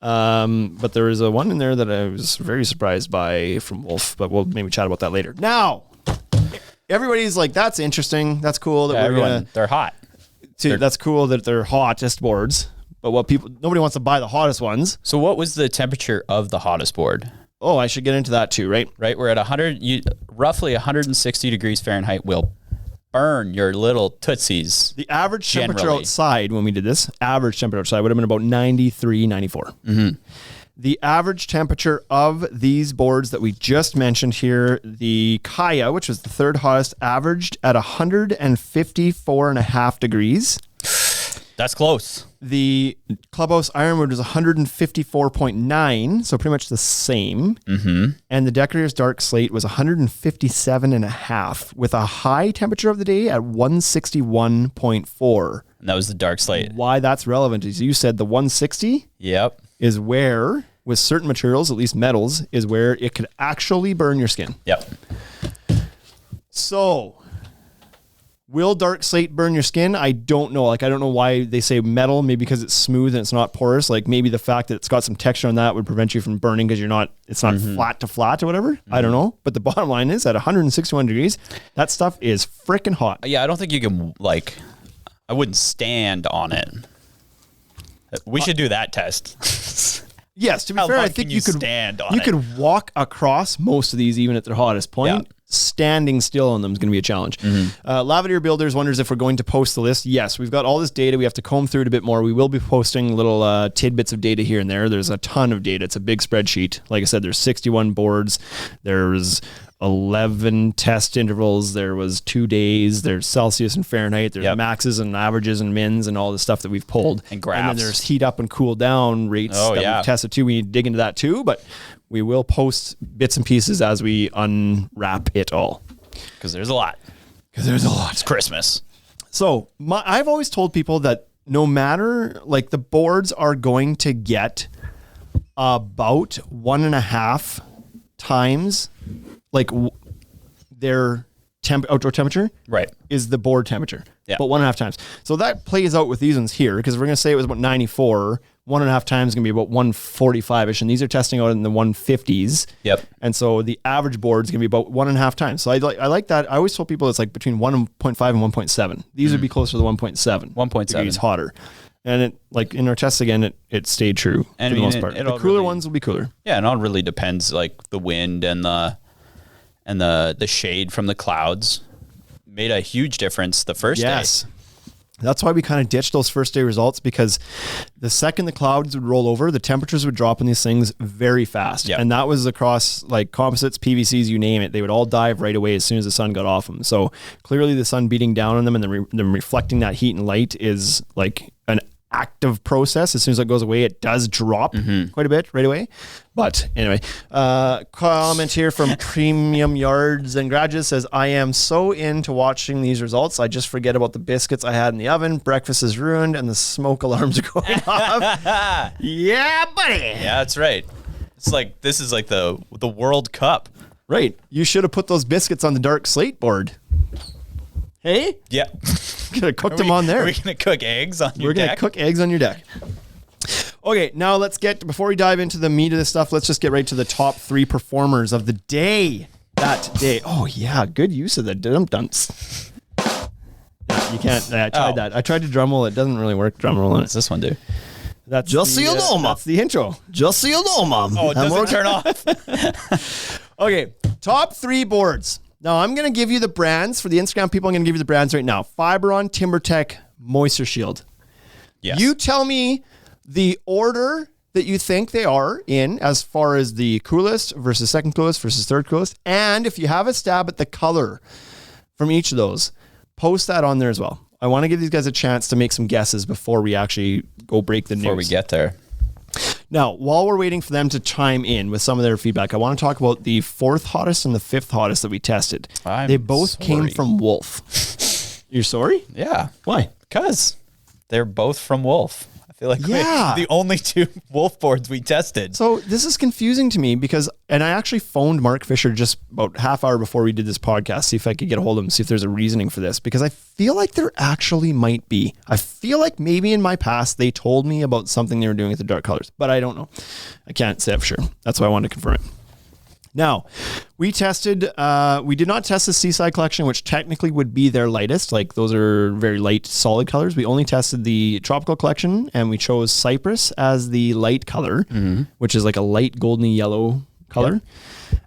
But there was a one in there that I was very surprised by from Wolf, but we'll maybe chat about that later. Now, everybody's like, that's interesting. That's cool. That they're hot. That's cool that they're hottest boards, but nobody wants to buy the hottest ones. So what was the temperature of the hottest board? Oh, I should get into that too, right? Right. We're at roughly 160 degrees Fahrenheit will burn your little tootsies. The average temperature outside when we did this, would have been about 93, 94. Mm-hmm. The average temperature of these boards that we just mentioned here, the Kaya, which was the third hottest, averaged at 154.5 degrees. That's close. The Clubhouse Ironwood was 154.9, so pretty much the same. Mm-hmm. And the Decorators Dark Slate was 157.5, with a high temperature of the day at 161.4. And that was the Dark Slate. Why that's relevant is you said the 160 Yep. is where, with certain materials, at least metals, is where it could actually burn your skin. Yep. So, will Dark Slate burn your skin? I don't know. I don't know why they say metal. Maybe because it's smooth and it's not porous. Maybe the fact that it's got some texture on that would prevent you from burning because it's not flat to flat or whatever. Mm-hmm. I don't know. But the bottom line is at 161 degrees, that stuff is freaking hot. Yeah, I don't think you can, I wouldn't stand on it. We should do that test. Yes, to be fair, I think you could stand on it. You could walk across most of these even at their hottest point. Yeah. Standing still on them is going to be a challenge. Mm-hmm. Lavalier Builders wonders if we're going to post the list. Yes, we've got all this data. We have to comb through it a bit more. We will be posting little tidbits of data here and there. There's a ton of data. It's a big spreadsheet. Like I said, there's 61 boards. There's 11 test intervals. There was 2 days. There's Celsius and Fahrenheit. There's maxes and averages and mins and all the stuff that we've pulled. And graphs. And then there's heat up and cool down rates that we've tested too. We need to dig into that too, but we will post bits and pieces as we unwrap it all. Because there's a lot. It's Christmas. So I've always told people that no matter, the boards are going to get about 1.5 times their outdoor temperature is the board temperature. Yeah. But 1.5 times. So that plays out with these ones here because we're going to say it was about 94. 1.5 times is going to be about 145-ish. And these are testing out in the 150s. Yep. And so the average board is going to be about 1.5 times. So I like that. I always told people it's between 1.5 and 1.7. These would be closer to the 1.7. 1.7 degrees hotter. And it in our tests again, it stayed true for the most part. The cooler ones will be cooler. Yeah, and it all really depends, the wind and the shade from the clouds made a huge difference the first day. Yes. That's why we kind of ditched those first day results, because the second the clouds would roll over, the temperatures would drop in these things very fast. Yep. And that was across composites, PVCs, you name it. They would all dive right away as soon as the sun got off them. So clearly the sun beating down on them and them reflecting that heat and light is an active process. As soon as it goes away, it does drop quite a bit right away. But anyway, comment here from Premium Yards and Garages says, I am so into watching these results. I just forget about the biscuits I had in the oven. Breakfast is ruined and the smoke alarms are going off. Yeah, buddy. Yeah, that's right. It's this is the World Cup. Right. You should have put those biscuits on the Dark Slate board. Hey? Yeah. Could have cooked them on there. Are we going to cook eggs on your deck? We're going to cook eggs on your deck. Okay, now before we dive into the meat of this stuff, let's just get right to the top 3 performers of the day. That day. Oh, yeah. Good use of the dum-dumps. You can't. I tried that. I tried to drum roll. It doesn't really work. Drum roll. What's this one do? That's just so you know, Mom. That's the intro. Just so you know, Mom. Oh, it doesn't turn off. Okay, top 3 boards. Now, I'm going to give you the brands. For the Instagram people, I'm going to give you the brands right now. Fiberon, TimberTech, Moisture Shield. Yes. You tell me the order that you think they are in as far as the coolest versus second coolest versus third coolest. And if you have a stab at the color from each of those, post that on there as well. I want to give these guys a chance to make some guesses before we actually go break the news. Before we get there. Now, while we're waiting for them to chime in with some of their feedback, I want to talk about the 4th hottest and the 5th hottest that we tested. They both came from Wolf. You're sorry? Yeah. Why? Because they're both from Wolf. feel like Yeah. the only two Wolf boards we tested. So this is confusing to me because, and I actually phoned Mark Fisher just about half hour before we did this podcast, see if I could get a hold of him, see if there's a reasoning for this, because I feel like there actually might be. I feel like maybe in my past they told me about something they were doing with the dark colors, but I don't know. I can't say for sure. That's why I wanted to confirm it. Now, we tested, we did not test the Seaside Collection, which technically would be their lightest. Like, those are very light, solid colors. We only tested the Tropical Collection, and we chose Cypress as the light color, which is like a light goldeny yellow color,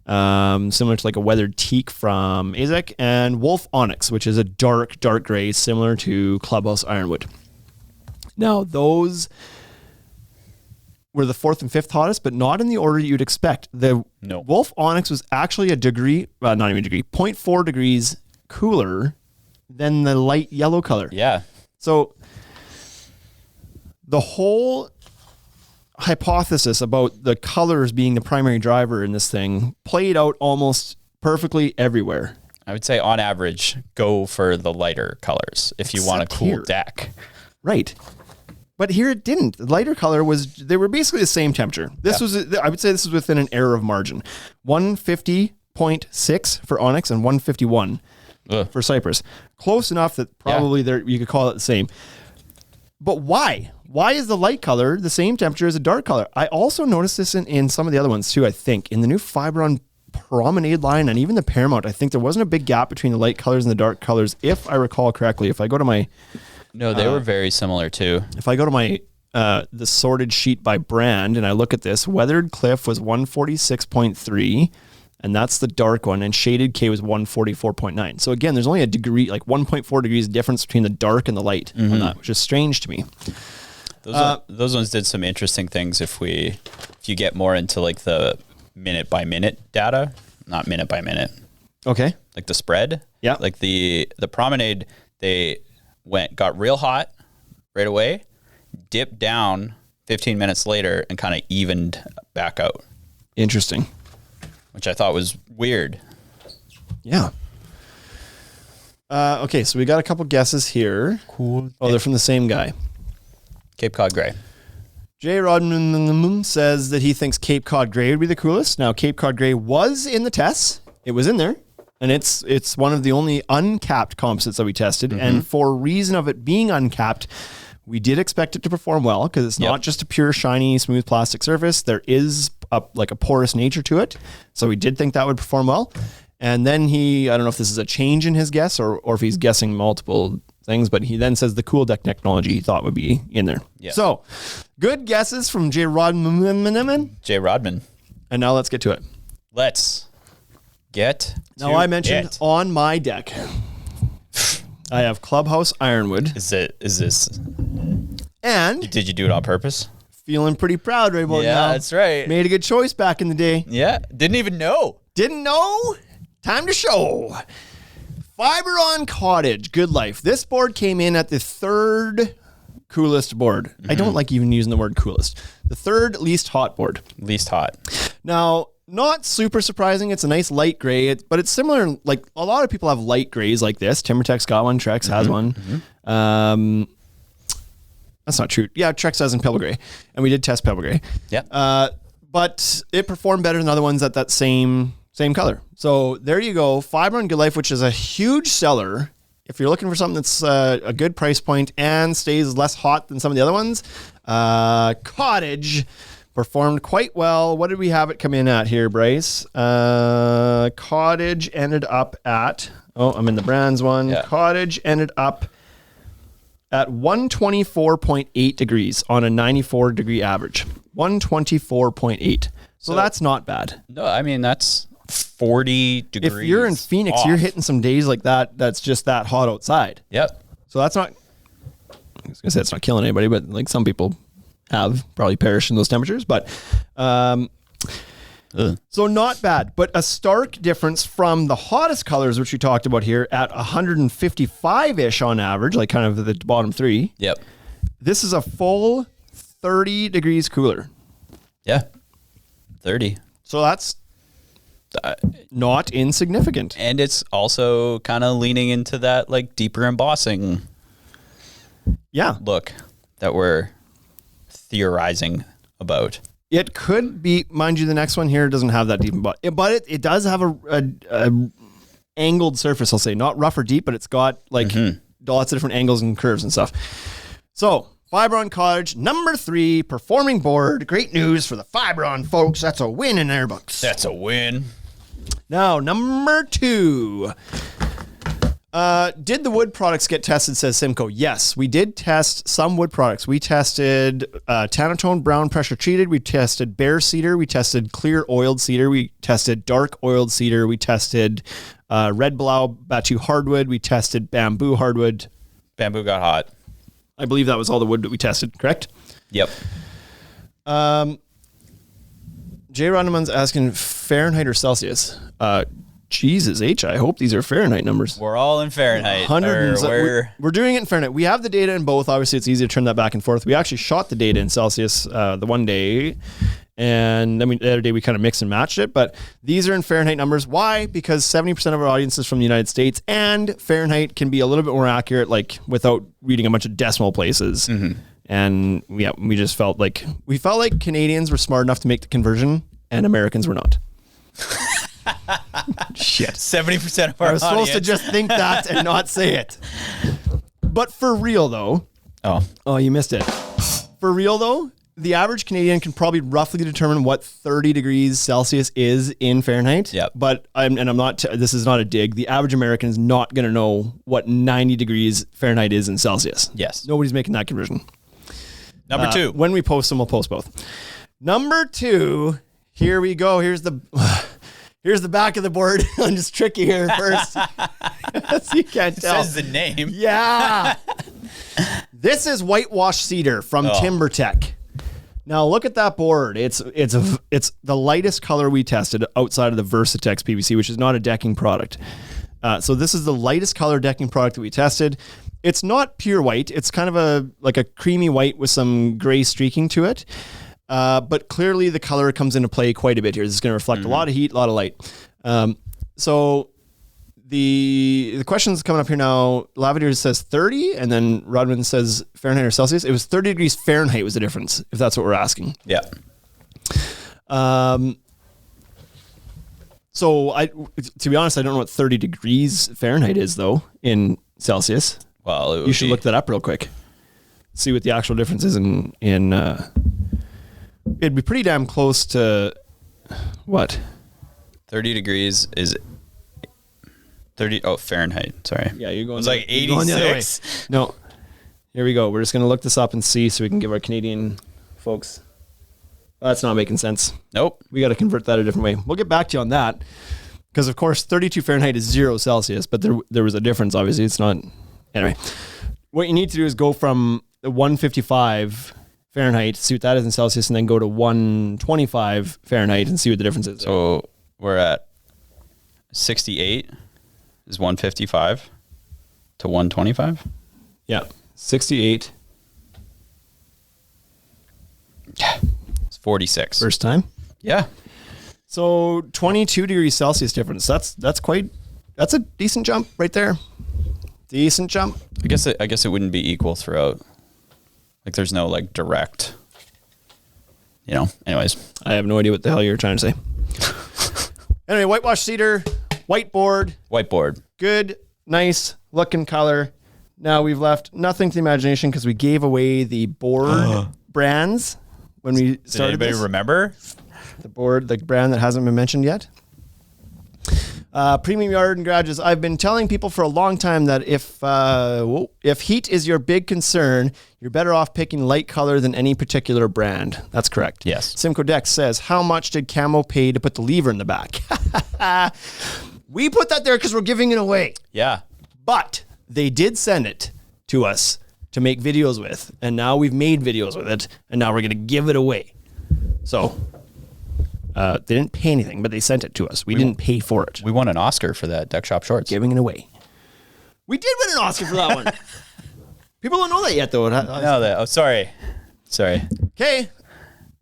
similar to like a weathered teak from Azek, and Wolf Onyx, which is a dark gray, similar to Clubhouse Ironwood. Now, those were the 4th and 5th hottest, but not in the order you'd expect. The Wolf Onyx was actually a degree, not even a degree, 0.4 degrees cooler than the light yellow color. Yeah. So the whole hypothesis about the colors being the primary driver in this thing played out almost perfectly everywhere. I would say on average, go for the lighter colors if you want a cool here. deck. Right. But here it didn't. The lighter color they were basically the same temperature. This was, I would say this is within an error of margin. 150.6 for Onyx and 151 for Cypress. Close enough that probably you could call it the same. But why? Why is the light color the same temperature as a dark color? I also noticed this in some of the other ones too, I think. In the new Fiberon Promenade line and even the Paramount, I think there wasn't a big gap between the light colors and the dark colors, if I recall correctly. If I go to my... No, they were very similar too. If I go to my the sorted sheet by brand and I look at this, Weathered Cliff was 146.3, and that's the dark one, and Shaded K was 144.9. So again, there's only a degree, like 1.4 degrees difference between the dark and the light on that, which is strange to me. Those ones did some interesting things if you get more into like the minute by minute data, not minute by minute. Okay. Like the spread. Yeah. Like the Promenade, they got real hot right away, dipped down 15 minutes later, and kind of evened back out. Interesting. Which I thought was weird. Yeah. Okay, so we got a couple guesses here. Cool. Oh, they're from the same guy. Cape Cod Gray. Jay Rodman says that he thinks Cape Cod Gray would be the coolest. Now, Cape Cod Gray was in the tests. It was in there. And it's one of the only uncapped composites that we tested. And for reason of it being uncapped, we did expect it to perform well because it's not just a pure, shiny, smooth plastic surface. There is a porous nature to it. So we did think that would perform well. And then I don't know if this is a change in his guess or if he's guessing multiple things, but he then says the cool deck technology he thought would be in there. Yes. So good guesses from Jay Rodman. And now let's get to it. Now I mentioned on my deck, I have Clubhouse Ironwood. Is this? And did you do it on purpose? Feeling pretty proud right about now. Yeah, that's right. Made a good choice back in the day. Yeah, didn't even know. Didn't know? Time to show. Fiberon Cottage, Good Life. This board came in at the 3rd coolest board. I don't like even using the word coolest. The 3rd least hot board. Least hot. Now, not super surprising. It's a nice light gray, but it's similar. Like a lot of people have light grays like this. TimberTech's got one. Trex has one. That's not true. Yeah, Trex has in Pebble Gray, and we did test Pebble Gray. Yeah. But it performed better than other ones at that same color. So there you go. Fiberon Good Life, which is a huge seller. If you're looking for something that's a good price point and stays less hot than some of the other ones, Cottage performed quite well. What did we have it come in at here, Bryce? Cottage ended up at, I'm in the brands one. Yeah. Cottage ended up at 124.8 degrees on a 94 degree average. 124.8. So that's not bad. No, I mean, that's 40 degrees. If you're in Phoenix, you're hitting some days like that. That's just that hot outside. Yep. So that's not, I was going to say it's not killing anybody, but like some people have probably perished in those temperatures, but so not bad, but a stark difference from the hottest colors, which we talked about here at 155-ish on average, like kind of the bottom 3. Yep. This is a full 30 degrees cooler. Yeah. 30. So that's not insignificant. And it's also kind of leaning into that like deeper embossing look that we're theorizing about. It could be, mind you, the next one here doesn't have that deep, but it does have a angled surface, I'll say. Not rough or deep, but it's got like lots of different angles and curves and stuff. So, Fibron Cottage, number 3, performing board. Great news for the Fibron folks. That's a win in their books. That's a win. Now, number 2. Did the wood products get tested, says Simcoe? Yes, we did test some wood products. We tested Tanatone brown pressure treated. We tested bare cedar. We tested clear oiled cedar. We tested dark oiled cedar. We tested red Blau Batu hardwood. We tested bamboo hardwood. Bamboo got hot. I believe that was all the wood that we tested, correct? Yep. Jay Rondeman's asking Fahrenheit or Celsius. Jesus H, I hope these are Fahrenheit numbers. We're all in Fahrenheit. We're doing it in Fahrenheit. We have the data in both. Obviously, it's easy to turn that back and forth. We actually shot the data in Celsius the one day, and then the other day we kind of mixed and matched it. But these are in Fahrenheit numbers. Why? Because 70% of our audience is from the United States, and Fahrenheit can be a little bit more accurate, like without reading a bunch of decimal places. And we just felt like Canadians were smart enough to make the conversion, and Americans were not. Shit. 70% of our audience. I was supposed to just think that and not say it. But for real, though. Oh, you missed it. For real, though, the average Canadian can probably roughly determine what 30 degrees Celsius is in Fahrenheit. Yeah. But this is not a dig. The average American is not going to know what 90 degrees Fahrenheit is in Celsius. Yes. Nobody's making that conversion. Number 2. When we post them, we'll post both. Number 2. Here we go. Here's the back of the board. I'm just tricky here first. So you can't tell. It says the name. Yeah. This is whitewash cedar from TimberTech. Now look at that board. It's the lightest color we tested outside of the Versatex PVC, which is not a decking product. So this is the lightest color decking product that we tested. It's not pure white. It's kind of a creamy white with some gray streaking to it. But clearly the color comes into play quite a bit here. This is going to reflect a lot of heat, a lot of light. So the questions coming up here now, Lavadier says 30, and then Rodman says Fahrenheit or Celsius. It was 30 degrees Fahrenheit was the difference, if that's what we're asking. Yeah. So to be honest, I don't know what 30 degrees Fahrenheit is though in Celsius. Well, you should look that up real quick. See what the actual difference is in it'd be pretty damn close to what? 30 degrees is 30. Oh, Fahrenheit. Sorry. Yeah, you're going. It was like 86. No. Here we go. We're just going to look this up and see so we can give our Canadian folks. That's not making sense. Nope. We got to convert that a different way. We'll get back to you on that. Because, of course, 32 Fahrenheit is 0 Celsius, but there was a difference, obviously. It's not. Anyway, what you need to do is go from 155 Fahrenheit, see what that is in Celsius, and then go to 125 Fahrenheit and see what the difference is. So we're at 68 is 155 to 125? Yeah. 68. It's 46. First time? Yeah. So 22 degrees Celsius difference. That's a decent jump right there. Decent jump. I guess it wouldn't be equal throughout. Like there's no like direct, anyways. I have no idea what the hell you're trying to say. Anyway, whitewash cedar, whiteboard. Good, nice looking color. Now we've left nothing to the imagination because we gave away the board brands when we started. Did anybody remember? The brand that hasn't been mentioned yet. Premium Yard and Garages. I've been telling people for a long time that if heat is your big concern, you're better off picking light color than any particular brand. That's correct. Yes. Simcoe Dex says, how much did Camo pay to put the lever in the back? We put that there because we're giving it away. Yeah. But they did send it to us to make videos with. And now we've made videos with it. And now we're going to give it away. So they didn't pay anything, but they sent it to us. We didn't pay for it. We won an Oscar for that Deck Shop Shorts. Giving it away. We did win an Oscar for that one. People don't know that yet, though. Sorry. Okay.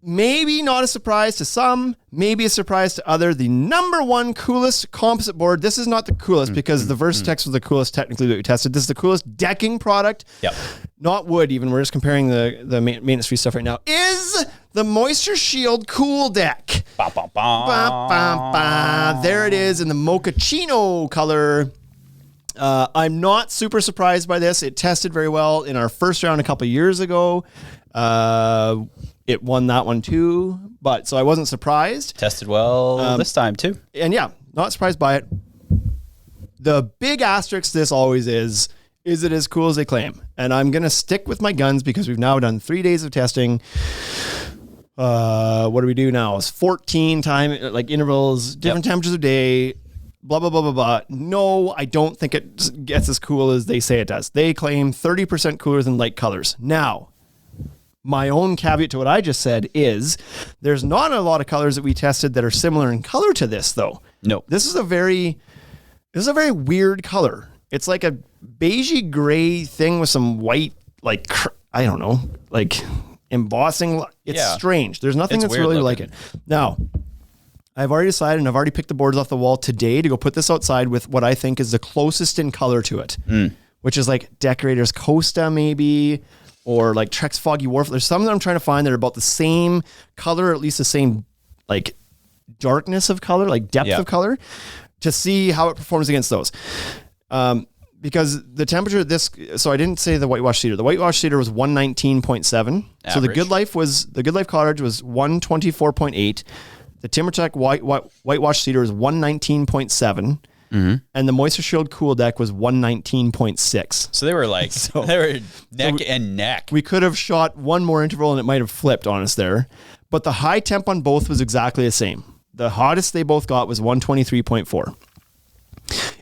maybe not a surprise to some, maybe a surprise to other. The number one coolest composite board. This is not the coolest because the Versatex was the coolest technically that we tested. This is the coolest decking product. Yep. Not wood even. We're just comparing the maintenance-free stuff right now. Is the Moisture Shield Cool Deck. Ba, ba, ba. There it is in the mochaccino color. I'm not super surprised by this. It tested very well in our first round a couple years ago. It won that one too, but so I wasn't surprised. Tested well this time too. And yeah, not surprised by it. The big asterisk to this always is it as cool as they claim? And I'm going to stick with my guns because we've now done 3 days of testing. What do we do now? It's 14 time, like intervals, different temperatures of day, blah, blah, blah, blah, blah. No, I don't think it gets as cool as they say it does. They claim 30% cooler than light colors. Now, my own caveat to what I just said is there's not a lot of colors that we tested that are similar in color to this, though. No. This is a very weird color. It's like a beigey gray thing with some white, like, I don't know, like embossing. It's strange. There's nothing that's really like it. Now, I've already decided and I've already picked the boards off the wall today to go put this outside with what I think is the closest in color to it, which is like Decorator's Costa maybe, or like Trex Foggy Wharf. There's some that I'm trying to find that are about the same color, or at least the same like darkness of color, like depth of color, to see how it performs against those. Because the temperature of this, so I didn't say the whitewash cedar. The whitewash cedar was 119.7. So the Good Life Cottage was 124.8. The TimberTech whitewash cedar was 119.7. And the Moisture Shield Cool Deck was 119.6. So they were like, they were neck and neck. We could have shot one more interval and it might have flipped on us there. But the high temp on both was exactly the same. The hottest they both got was 123.4.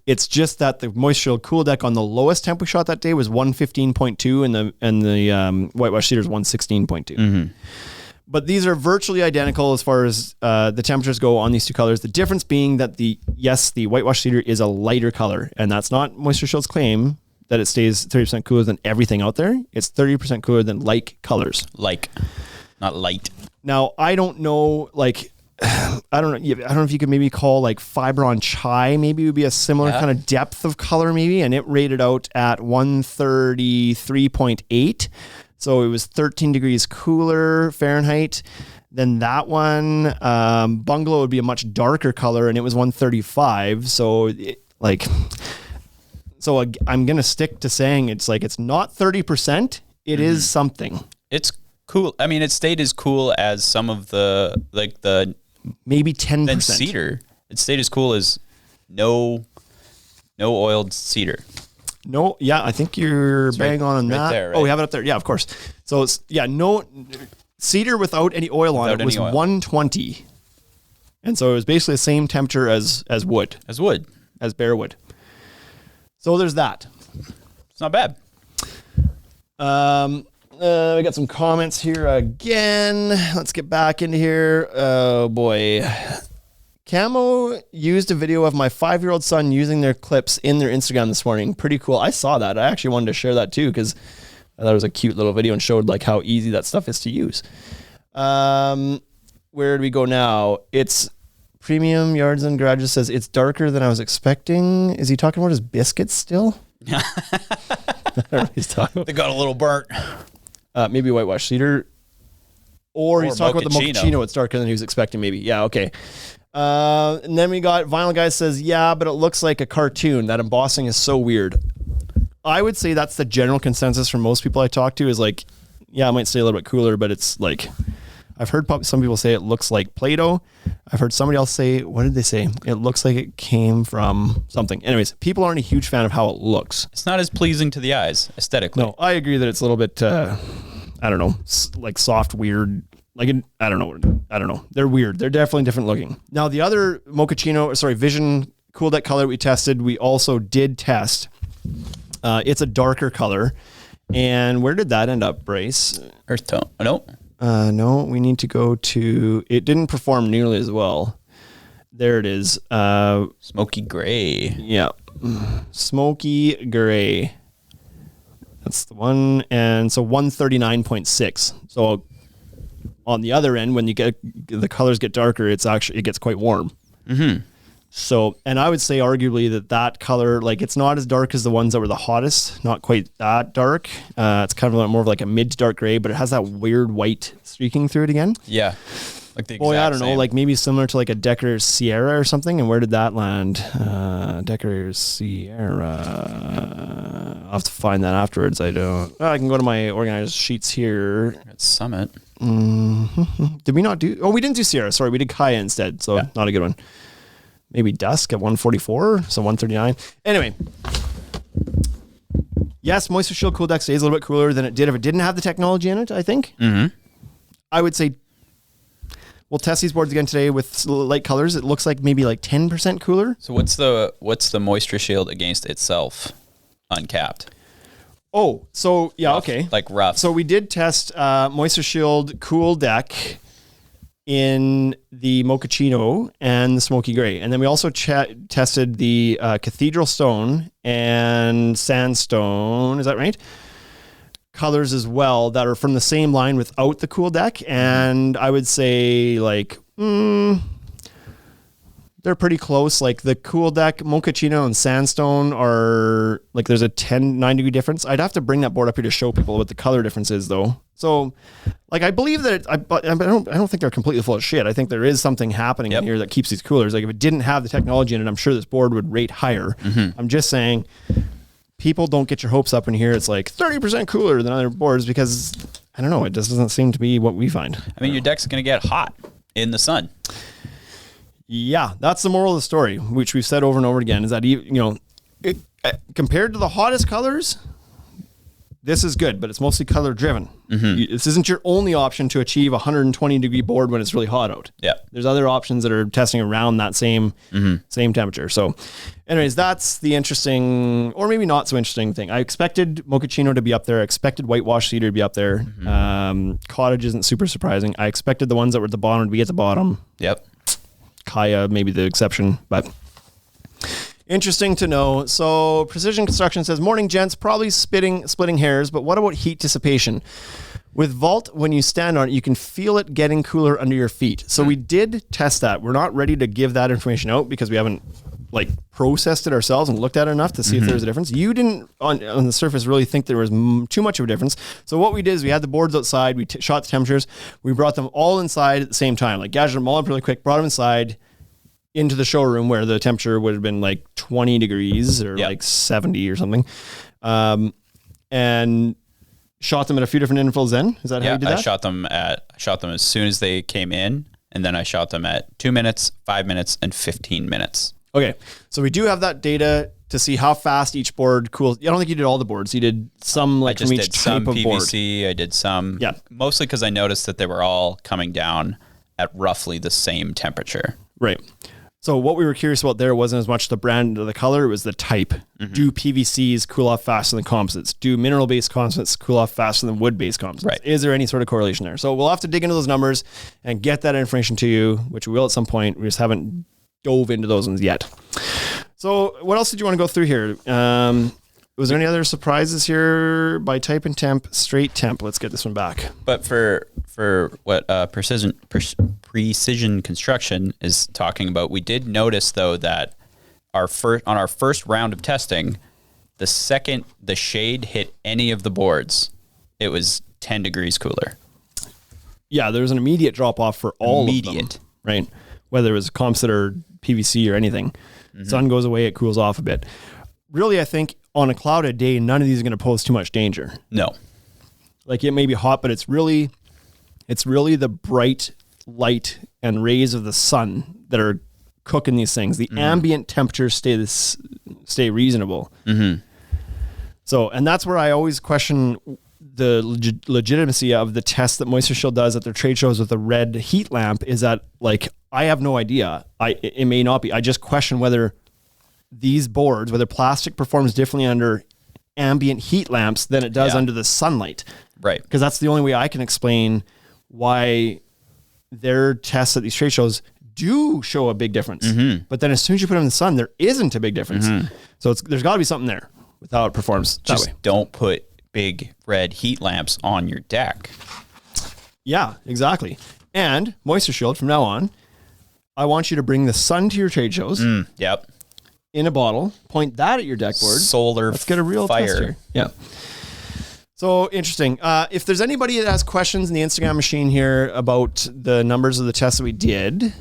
It's just that the Moisture Shield Cool Deck on the lowest temp we shot that day was 115.2 and the whitewash cedar is 116.2. But these are virtually identical as far as the temperatures go on these two colors. The difference being that the whitewash cedar is a lighter color, and that's not Moisture Shield's claim that it stays 30% cooler than everything out there. It's 30% cooler than like colors. Like, not light. Now, I don't know, like, I don't know if you could maybe call like Fibron Chai maybe would be a similar kind of depth of color maybe, and it rated out at 133.8. So it was 13 degrees cooler Fahrenheit than that one. Bungalow would be a much darker color, and it was 135. So I'm going to stick to saying it's not 30%. It is something. It's cool. I mean, it stayed as cool as some of the maybe 10%. Then cedar. It stayed as cool as no oiled cedar. No, yeah, I think you're bang on that. There, right? Oh, we have it up there. Yeah, of course. So it's no cedar without any oil on it was 120. And so it was basically the same temperature as wood. As bare wood. So there's that. It's not bad. We got some comments here again. Let's get back into here. Oh boy. Camo used a video of my 5-year-old son using their clips in their Instagram this morning. Pretty cool. I saw that. I actually wanted to share that too because I thought it was a cute little video and showed like how easy that stuff is to use. Where do we go now? It's Premium Yards and Garages says it's darker than I was expecting. Is he talking about his biscuits still? I don't know what he's talking about. They got a little burnt. Maybe whitewash cedar. Or he's talking about the mochaccino. It's darker than he was expecting maybe. Yeah, okay. And then we got Vinyl Guy says, yeah, but it looks like a cartoon. That embossing is so weird. I would say that's the general consensus from most people I talk to is like, yeah, it might stay a little bit cooler, but it's like, I've heard some people say it looks like Play-Doh. I've heard somebody else say, what did they say? It looks like it came from something. Anyways, people aren't a huge fan of how it looks. It's not as pleasing to the eyes aesthetically. No, I agree that it's a little bit, I don't know, like soft, weird. Like, I don't know. They're weird. They're definitely different looking. Now, the other Vision Cool Deck color we tested, we also did test. It's a darker color. And where did that end up, Brace? Earth tone. No. No, we need to go to... It didn't perform nearly as well. There it is. Smoky gray. Yeah. Smoky gray. That's the one. And so 139.6. So on the other end, when the colors get darker, it gets quite warm. Mm-hmm. So, and I would say arguably that color, like it's not as dark as the ones that were the hottest, not quite that dark. It's kind of more of like a mid to dark gray, but it has that weird white streaking through it again. Yeah. Like the I don't know, like maybe similar to like a Decorator's Sierra or something. And where did that land? Decorator's Sierra. I'll have to find that afterwards. I can go to my organized sheets here. At Summit. Mm-hmm. Did we not do? Oh, we didn't do Sierra. Sorry, we did Kaya instead. So not a good one. Maybe Dusk at 144, so 139. Anyway, yes, Moisture Shield Cool Deck stays a little bit cooler than it did if it didn't have the technology in it, I think. Mm-hmm. I would say we'll test these boards again today with light colors. It looks like maybe like 10% cooler. So what's the Moisture Shield against itself uncapped? Oh, so yeah, rough, okay. Like rough. So we did test Moisture Shield Cool Deck in the Mochaccino and the Smoky Gray. And then we also tested the Cathedral Stone and Sandstone, is that right? Colors as well that are from the same line without the Cool Deck. And I would say like, they're pretty close. Like the Cool Deck, Mochaccino and Sandstone are like, there's a 9 degree difference. I'd have to bring that board up here to show people what the color difference is though. So like, I believe that I don't think they're completely full of shit. I think there is something happening in here that keeps these coolers. Like if it didn't have the technology in it, I'm sure this board would rate higher. Mm-hmm. I'm just saying people don't get your hopes up when you hear it's like 30% cooler than other boards because I don't know. It just doesn't seem to be what we find. I mean, your deck's going to get hot in the sun. Yeah, that's the moral of the story, which we've said over and over again, is that, compared to the hottest colors, this is good, but it's mostly color driven. Mm-hmm. This isn't your only option to achieve a 120 degree board when it's really hot out. Yeah. There's other options that are testing around that same temperature. So anyways, that's the interesting, or maybe not so interesting thing. I expected Mochaccino to be up there. I expected Whitewash Cedar to be up there. Mm-hmm. Cottage isn't super surprising. I expected the ones that were at the bottom to be at the bottom. Yep. Kaya, maybe the exception, but interesting to know. So Precision Construction says, morning gents, probably splitting hairs, but what about heat dissipation? With Vault, when you stand on it, you can feel it getting cooler under your feet. So we did test that. We're not ready to give that information out because we haven't like processed it ourselves and looked at it enough to see if there's a difference. You didn't on the surface really think there was too much of a difference. So what we did is we had the boards outside, we shot the temperatures, we brought them all inside at the same time, like gadgeted them all up really quick, brought them inside into the showroom where the temperature would have been like 20 degrees or like 70 or something. And shot them at a few different intervals then? Is that how you did that? I shot them as soon as they came in, and then I shot them at 2 minutes, 5 minutes, and 15 minutes. Okay. So we do have that data to see how fast each board cools. I don't think you did all the boards. You did some like from each type of board. PVC, I did some. Yeah. Mostly because I noticed that they were all coming down at roughly the same temperature. Right. So what we were curious about there wasn't as much the brand or the color, it was the type. Mm-hmm. Do PVCs cool off faster than composites? Do mineral-based composites cool off faster than wood-based composites? Right. Is there any sort of correlation there? So we'll have to dig into those numbers and get that information to you, which we will at some point. We just haven't dove into those ones yet. So what else did you want to go through here? Was there any other surprises here by type and temp? Straight temp. Let's get this one back. But for what precision construction is talking about, we did notice though that on our first round of testing, the second the shade hit any of the boards, it was 10 degrees cooler. Yeah, there was an immediate drop off for all of them, right? Whether it was composite or PVC or anything. Mm-hmm. Sun goes away, it cools off a bit. Really, I think on a clouded day, none of these are going to pose too much danger. No. Like it may be hot, but it's really the bright light and rays of the sun that are cooking these things. The ambient temperatures stay reasonable. Mm-hmm. So, and that's where I always question the legitimacy of the test that Moisture Shield does at their trade shows with the red heat lamp. Is that like, I have no idea. It may not be. I just question whether these boards, whether plastic performs differently under ambient heat lamps than it does under the sunlight. Right. Because that's the only way I can explain why their tests at these trade shows do show a big difference. Mm-hmm. But then as soon as you put them in the sun, there isn't a big difference. Mm-hmm. So there's got to be something there with how it performs. Just don't put big red heat lamps on your deck. Yeah, exactly. And Moisture Shield from now on, I want you to bring the sun to your trade shows. Yep. In a bottle, point that at your deck board. Solar Let's get a real fire. test here. Yeah. So interesting. If there's anybody that has questions in the Instagram machine here about the numbers of the tests that we did,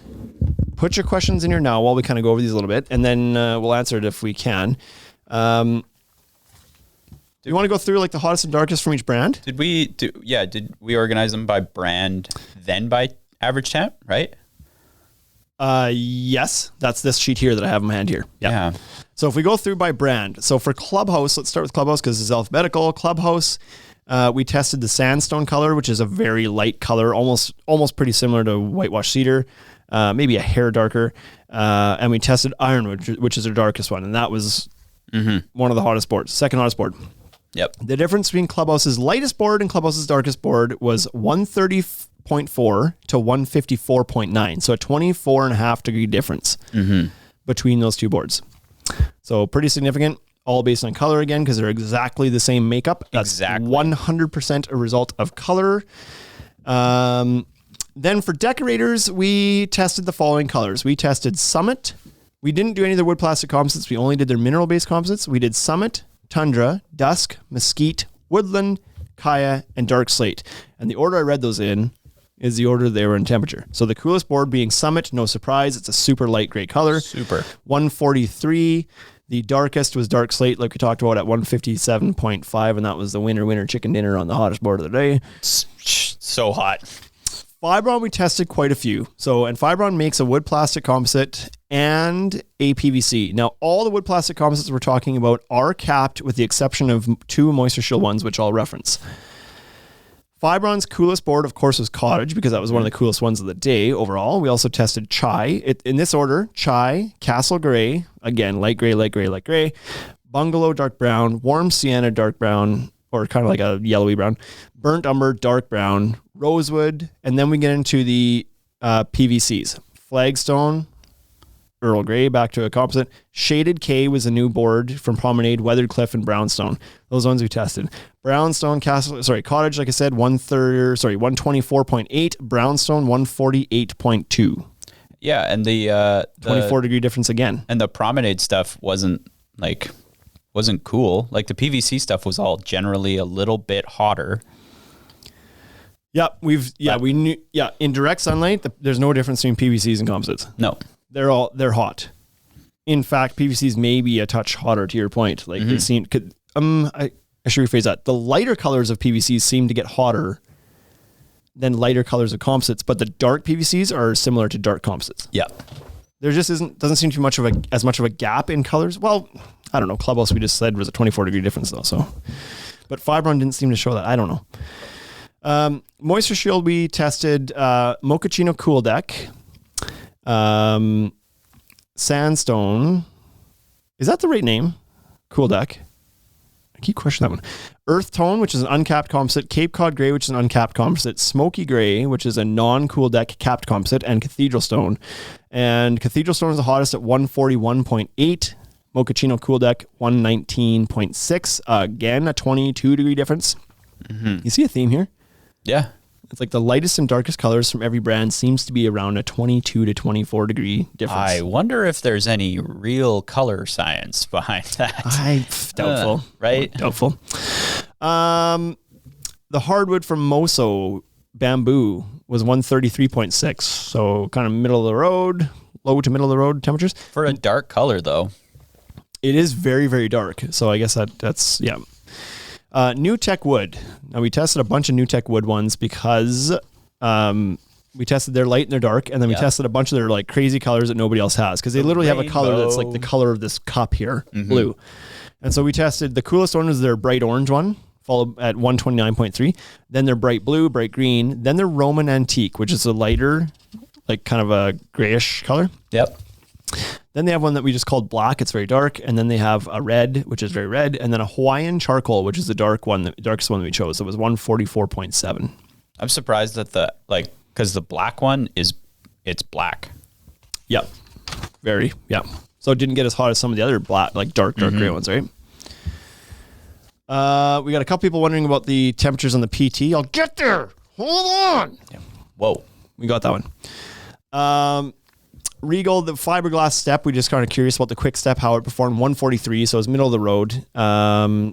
put your questions in here now while we kind of go over these a little bit, and then we'll answer it if we can. Do you want to go through like the hottest and darkest from each brand? Did we organize them by brand, then by average temp, right? Yes, that's this sheet here that I have in my hand here. Yeah. So if we go through by brand, so for Clubhouse, let's start with Clubhouse because it's alphabetical. Clubhouse, we tested the sandstone color, which is a very light color, almost pretty similar to whitewash cedar, maybe a hair darker. And we tested ironwood, which is the darkest one, and that was one of the hottest boards, second hottest board. Yep. The difference between Clubhouse's lightest board and Clubhouse's darkest board was 130.4 to 154.9. So a 24.5 degree difference between those two boards. So pretty significant, all based on color again, because they're exactly the same makeup. That's exactly 100% a result of color. Then for decorators, we tested the following colors. We tested Summit. We didn't do any of their wood plastic composites. We only did their mineral based composites. We did Summit, Tundra, Dusk, Mesquite, Woodland, Kaya, and Dark Slate. And the order I read those in is the order they were in temperature. So the coolest board being Summit, no surprise. It's a super light gray color. Super. 143. The darkest was Dark Slate, like we talked about, at 157.5, and that was the winner chicken dinner on the hottest board of the day. So hot. Fibron, we tested quite a few. And Fibron makes a wood plastic composite and a PVC. Now, all the wood plastic composites we're talking about are capped with the exception of 2 Moisture Shield ones, which I'll reference. Fibron's coolest board, of course, was Cottage because that was one of the coolest ones of the day overall. We also tested Chai. In this order, Chai, Castle Gray, again, light gray, light gray, light gray, Bungalow, dark brown, Warm Sienna, dark brown, or kind of like a yellowy brown, Burnt Umber, dark brown, Rosewood, and then we get into the PVCs. Flagstone, Earl Grey, back to a composite. Shaded K was a new board from Promenade, Weathered Cliff, and Brownstone. Those ones we tested. Brownstone, Cottage, like I said, 124.8. Brownstone, 148.2. Yeah, and the 24 degree difference again. And the Promenade stuff wasn't cool. Like the PVC stuff was all generally a little bit hotter. Yeah, in direct sunlight, there's no difference between PVCs and composites. No. They're hot. In fact, PVCs may be a touch hotter to your point. Like they seem, I should rephrase that. The lighter colors of PVCs seem to get hotter than lighter colors of composites, but the dark PVCs are similar to dark composites. Yeah. There just doesn't seem too much of as much of a gap in colors. Well, I don't know. Clubhouse we just said was a 24 degree difference though. So, but Fibron didn't seem to show that. I don't know. Moisture Shield, we tested Mochaccino Cool Deck, Sandstone. Is that the right name? Cool Deck. I keep questioning that one. Earth Tone, which is an uncapped composite. Cape Cod Gray, which is an uncapped composite. Smoky Gray, which is a non-Cool Deck capped composite. And Cathedral Stone. And Cathedral Stone is the hottest at 141.8. Mochaccino Cool Deck, 119.6. Again, a 22 degree difference. You see a theme here? Yeah. It's like the lightest and darkest colors from every brand seems to be around a 22 to 24 degree difference. I wonder if there's any real color science behind that. Doubtful. Right? Doubtful. The hardwood from Moso Bamboo was 133.6. So kind of middle of the road, low to middle of the road temperatures. For a dark color though. It is very, very dark. So I guess that's, yeah. New Tech Wood. Now we tested a bunch of New Tech Wood ones because we tested their light and their dark, and then we tested a bunch of their like crazy colors that nobody else has because they literally have a color that's like the color of this cup here, blue. And so we tested, the coolest one was their bright orange one, followed at 129.3. Then their bright blue, bright green. Then their Roman Antique, which is a lighter, like kind of a grayish color. Yep. Then they have one that we just called black. It's very dark. And then they have a red, which is very red. And then a Hawaiian charcoal, which is the darkest one that we chose. It was 144.7. I'm surprised that because the black one it's black. Yep. Very. Yeah. So it didn't get as hot as some of the other black, like dark gray ones, right? We got a couple people wondering about the temperatures on the PT. I'll get there. Hold on. Yeah. Whoa. We got that one. Regal, the fiberglass step, we just kind of curious about the quick step, how it performed. 143, so it was middle of the road.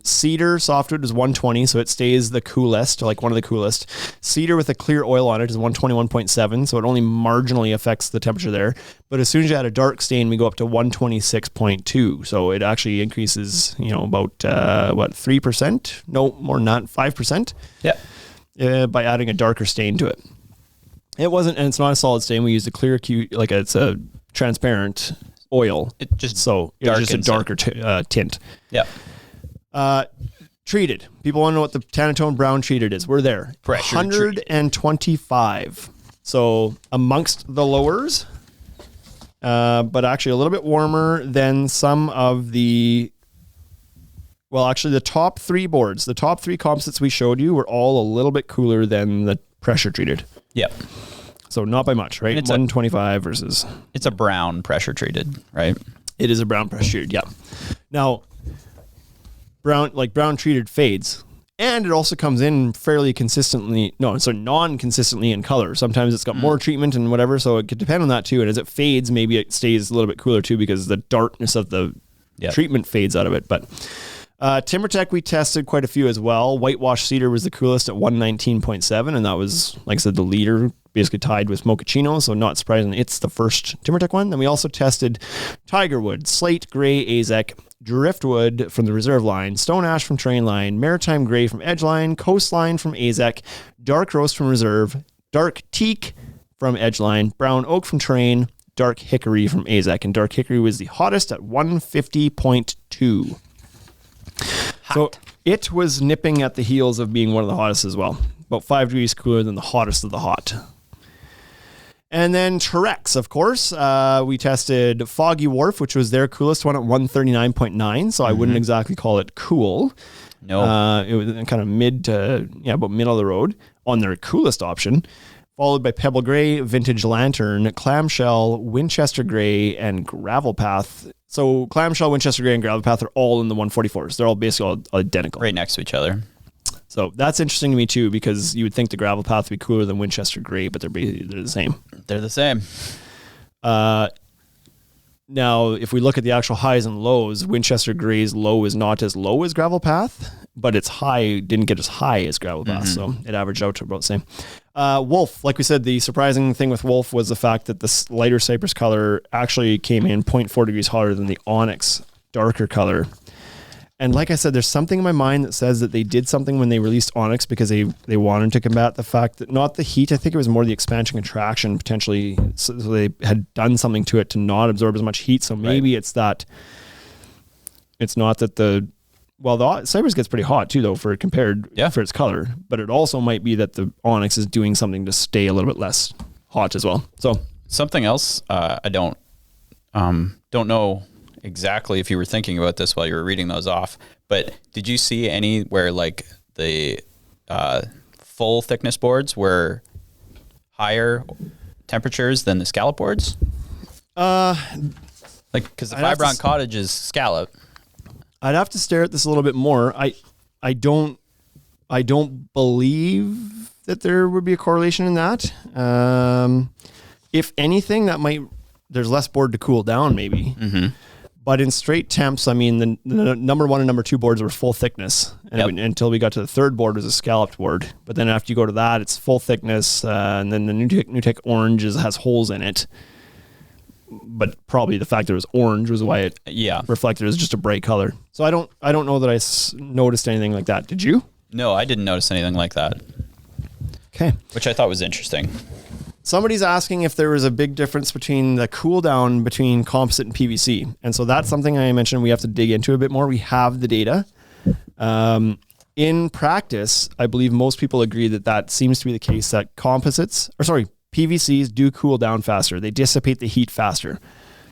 Cedar softwood is 120, so it stays the coolest, like one of the coolest. Cedar with a clear oil on it is 121.7, so it only marginally affects the temperature there. But as soon as you add a dark stain, we go up to 126.2, so it actually increases, about 3%? No, more than that, 5%. Yeah. By adding a darker stain to it. It wasn't, and it's not a solid stain. We used a clear it's a transparent oil. It just just a darker tint. Yeah. Treated. People want to know what the Tanatone Brown treated is. We're there. Pressure 125. So amongst the lowers, but actually a little bit warmer than some of the. Well, actually, the top 3 boards, the top 3 composites we showed you were all a little bit cooler than the pressure treated. Yep. So not by much, right? 125 versus... It's a brown pressure treated, right? It is a brown pressure treated, yeah. Now, brown treated fades, and it also comes in fairly consistently, non-consistently in color. Sometimes it's got more treatment and whatever, so it could depend on that too. And as it fades, maybe it stays a little bit cooler too because the darkness of the treatment fades out of it. But TimberTech, we tested quite a few as well. Whitewash Cedar was the coolest at 119.7, and that was, like I said, the leader, basically tied with Mochaccino, so not surprising it's the first TimberTech one. Then we also tested Tigerwood, Slate Gray Azek, Driftwood from the Reserve line, Stone Ash from Terrain line, Maritime Gray from Edgeline, Coastline from Azek, Dark Roast from Reserve, Dark Teak from Edgeline, Brown Oak from Terrain, Dark Hickory from Azek, and Dark Hickory was the hottest at 150.2. So it was nipping at the heels of being one of the hottest as well. About 5 degrees cooler than the hottest of the hot. And then Terex, of course. We tested Foggy Wharf, which was their coolest one at 139.9. So I wouldn't exactly call it cool. No. It was kind of about middle of the road on their coolest option. Followed by Pebble Gray, Vintage Lantern, Clamshell, Winchester Gray, and Gravel Path. So Clamshell, Winchester Gray, and Gravel Path are all in the 144s. They're all basically all identical. Right next to each other. So that's interesting to me too, because you would think the Gravel Path would be cooler than Winchester Gray, but they're the same. They're the same. Now, if we look at the actual highs and lows, Winchester Gray's low is not as low as Gravel Path, but its high didn't get as high as Gravel Path, so it averaged out to about the same. Wolf, like we said, the surprising thing with Wolf was the fact that the lighter cypress color actually came in 0.4 degrees hotter than the Onyx darker color. And like I said, there's something in my mind that says that they did something when they released Onyx because they wanted to combat the fact that not the heat. I think it was more the expansion contraction potentially. So they had done something to it to not absorb as much heat. So maybe it's that. It's not that the cypress gets pretty hot too though for its color, but it also might be that the Onyx is doing something to stay a little bit less hot as well. So something else I don't know exactly if you were thinking about this while you were reading those off, but did you see anywhere like the full thickness boards were higher temperatures than the scallop boards? Because the Fibron Cottage is scallop. I'd have to stare at this a little bit more. I don't believe that there would be a correlation in that. If anything, there's less board to cool down maybe. Mm-hmm. But in straight temps, I mean, the number 1 and number 2 boards were full thickness until we got to the third board was a scalloped board. But then after you go to that, it's full thickness, and then the NewTek Orange has holes in it. But probably the fact that it was orange was why it reflected as just a bright color. So I don't know that I noticed anything like that. Did you? No, I didn't notice anything like that. Okay. Which I thought was interesting. Somebody's asking if there was a big difference between the cool down between composite and PVC. And so that's something I mentioned we have to dig into a bit more. We have the data. In practice, I believe most people agree that seems to be the case, that PVCs do cool down faster. They dissipate the heat faster.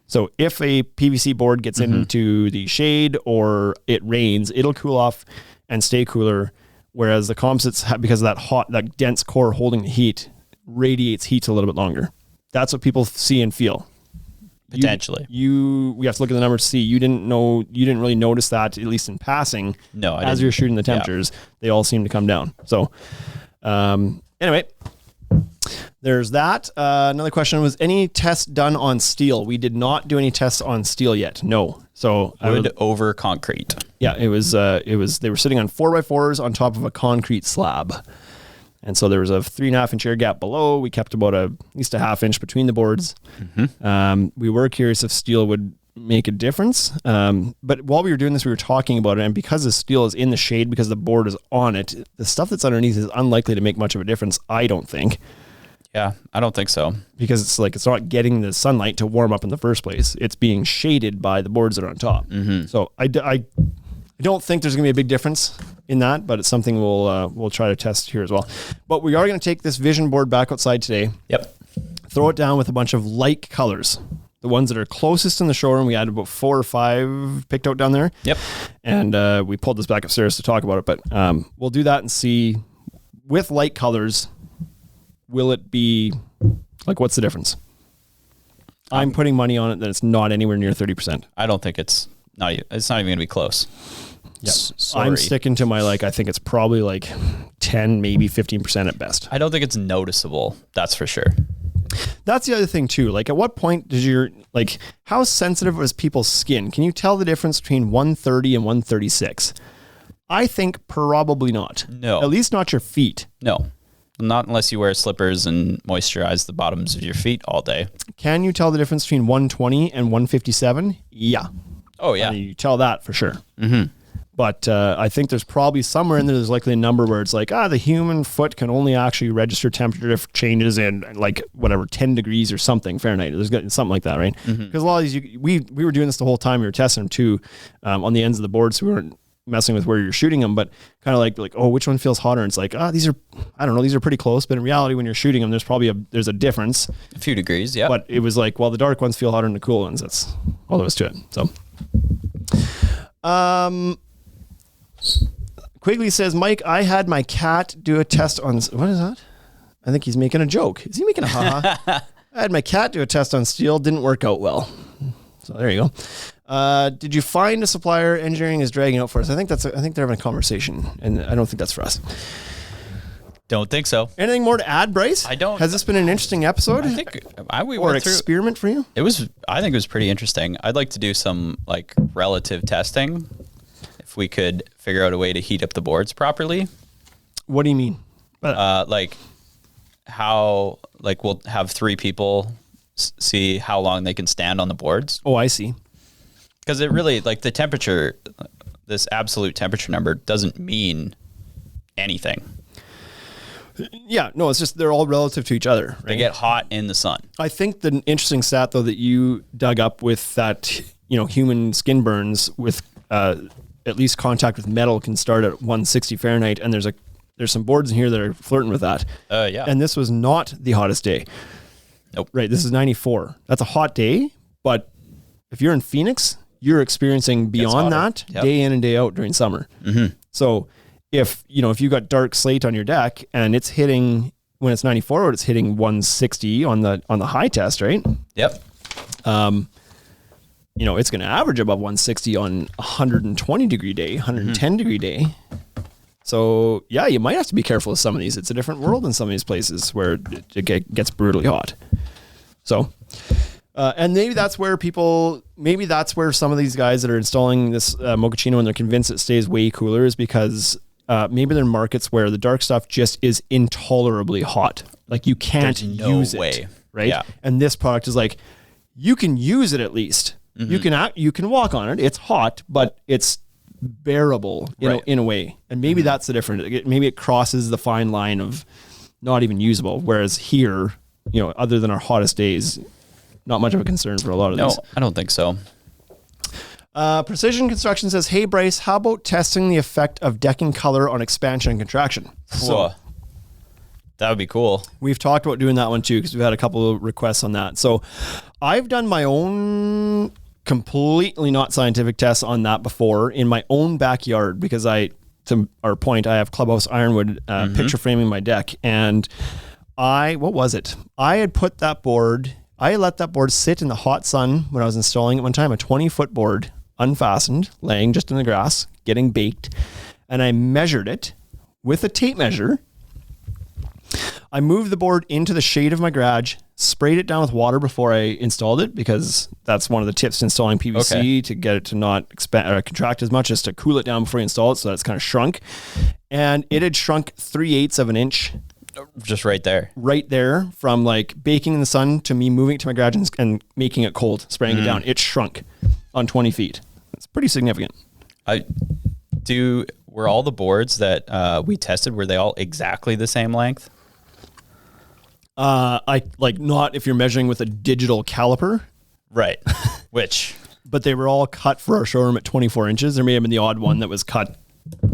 So if a PVC board gets into the shade or it rains, it'll cool off and stay cooler. Whereas the composites, because of that dense core holding the heat, radiates heat a little bit longer. That's what people see and feel. Potentially. We have to look at the numbers to see. You didn't really notice that, at least in passing. No, as you're shooting the temperatures, they all seem to come down. So, anyway, there's that. Another question was, any tests done on steel? We did not do any tests on steel yet. No. So wood over concrete. Yeah, it was, they were sitting on 4x4s on top of a concrete slab. And so there was a 3.5 inch air gap below. We kept about at least a half inch between the boards. We were curious if steel would make a difference. But while we were doing this, we were talking about it. And because the steel is in the shade, because the board is on it, the stuff that's underneath is unlikely to make much of a difference, I don't think. Yeah, I don't think so. Because it's not getting the sunlight to warm up in the first place. It's being shaded by the boards that are on top. So I don't think there's going to be a big difference in that, but it's something we'll try to test here as well. But we are going to take this vision board back outside today. Yep. Throw it down with a bunch of light colors. The ones that are closest in the showroom, we had about 4 or 5 picked out down there. Yep. And we pulled this back upstairs to talk about it, but we'll do that and see with light colors, will it be like, what's the difference? I'm putting money on it that it's not anywhere near 30%. I don't think it's not even going to be close. Yeah. I'm sticking to my, I think it's probably 10, maybe 15% at best. I don't think it's noticeable. That's for sure. That's the other thing too. At what point does how sensitive is people's skin? Can you tell the difference between 130 and 136? I think probably not. No. At least not your feet. No. Not unless you wear slippers and moisturize the bottoms of your feet all day. Can you tell the difference between 120 and 157? Yeah. Oh, yeah. You tell that for sure. But I think there's probably somewhere in there's likely a number where it's the human foot can only actually register temperature changes in 10 degrees or something Fahrenheit. There's something like that, right? Because a lot of these, we were doing this the whole time. We were testing them too on the ends of the board, so we weren't messing with where you're shooting them, but kind of oh, which one feels hotter? And it's these are, I don't know, these are pretty close, but in reality, when you're shooting them, there's probably there's a difference. A few degrees, yeah. But it was well, the dark ones feel hotter than the cool ones. That's all there was to it. So, Quigley says, Mike, I had my cat do a test on, what is that? I think he's making a joke. Is he making a haha? I had my cat do a test on steel. Didn't work out well. So there you go. Did you find a supplier? Engineering is dragging out for us. I think they're having a conversation, and I don't think that's for us. Don't think so. Anything more to add, Bryce? I don't. Has this been an interesting episode? I think we or went through experiment for you? I think it was pretty interesting. I'd like to do some relative testing. If we could figure out a way to heat up the boards properly. What do you mean? How we'll have 3 people see how long they can stand on the boards. Oh, I see. Because it really, the temperature, this absolute temperature number doesn't mean anything. Yeah, no, it's just they're all relative to each other. Right? They get hot in the sun. I think the interesting stat, though, that you dug up with that, human skin burns with at least contact with metal can start at 160 Fahrenheit, and there's some boards in here that are flirting with that. Yeah. And this was not the hottest day. Nope. Right, this is 94. That's a hot day, but if you're in Phoenix, you're experiencing beyond that day in and day out during summer. So if you got dark slate on your deck and it's hitting, when it's 94, it's hitting 160 on the high test, right? Yep. It's going to average above 160 on 120 degree day, 110 degree day. So yeah, you might have to be careful with some of these. It's a different world in some of these places where it gets brutally hot. So, and maybe that's where some of these guys that are installing this Mochaccino and they're convinced it stays way cooler is because maybe they're in markets where the dark stuff just is intolerably hot. You can't use it, right? Yeah. And this product is you can use it at least. You can walk on it. It's hot, but it's bearable in a way. And maybe that's the difference. Maybe it crosses the fine line of not even usable. Whereas here, other than our hottest days, not much of a concern for a lot of these. No, I don't think so. Precision Construction says, hey, Bryce, how about testing the effect of decking color on expansion and contraction? So that would be cool. We've talked about doing that one too, because we've had a couple of requests on that. So I've done my own completely not scientific tests on that before in my own backyard, because to our point, I have Clubhouse Ironwood picture framing my deck. And I had put that board, I let that board sit in the hot sun when I was installing it one time, a 20-foot board, unfastened, laying just in the grass, getting baked. And I measured it with a tape measure I moved the board into the shade of my garage, sprayed it down with water before I installed it, because that's one of the tips to installing PVC, to get it to not expand or contract as much, as to cool it down before you install it, so that it's kind of shrunk. And it had shrunk 3/8 of an inch. Just right there. Right there, from like baking in the sun to me moving it to my garage and making it cold, spraying it down. It shrunk on 20 feet. It's pretty significant. Were all the boards that we tested, were they all exactly the same length? I like, not if you're measuring with a digital caliper. Right. Which? But they were all cut for our showroom at 24 inches. There may have been the odd one that was cut,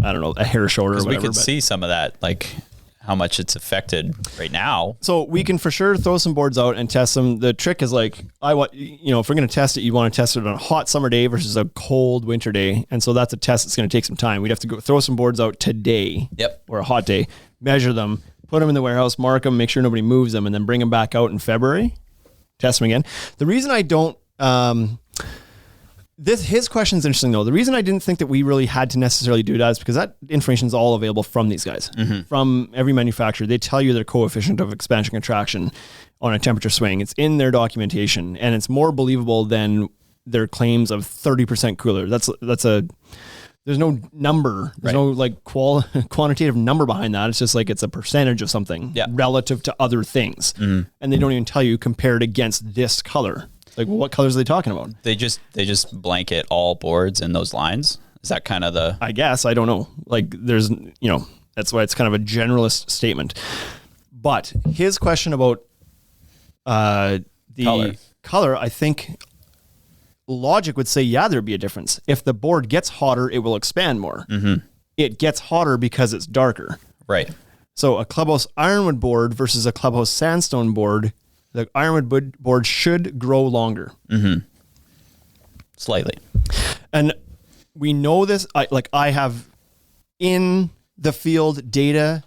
I don't know, a hair shorter or whatever. We could see some of that, like how much it's affected right now. So we can for sure throw some boards out and test them. The trick is like, if we're going to test it, you want to test it on a hot summer day versus a cold winter day. And so that's a test that's going to take some time. We'd have to go throw some boards out today. Yep. Or a hot day, measure them, put them in the warehouse, mark them, make sure nobody moves them, and then bring them back out in February, test them again. The reason I don't, his question is interesting though. The reason I didn't think that we really had to necessarily do that is because that information is all available from these guys, from every manufacturer. They tell you their coefficient of expansion contraction on a temperature swing. It's in their documentation, and it's more believable than their claims of 30% cooler. There's no number. There's no like quantitative number behind that. It's just like, it's a percentage of something relative to other things. And they don't even tell you compared against this color. Like, what colors are they talking about? They just blanket all boards in those lines. Is that kind of the? I guess, I don't know. Like, there's, that's why it's kind of a generalist statement. But his question about the color, I think logic would say, yeah, there'd be a difference. If the board gets hotter, it will expand more. It gets hotter because it's darker. Right. So a Clubhouse Ironwood board versus a Clubhouse Sandstone board, the Ironwood board should grow longer. Slightly. And we know this, I have in the field data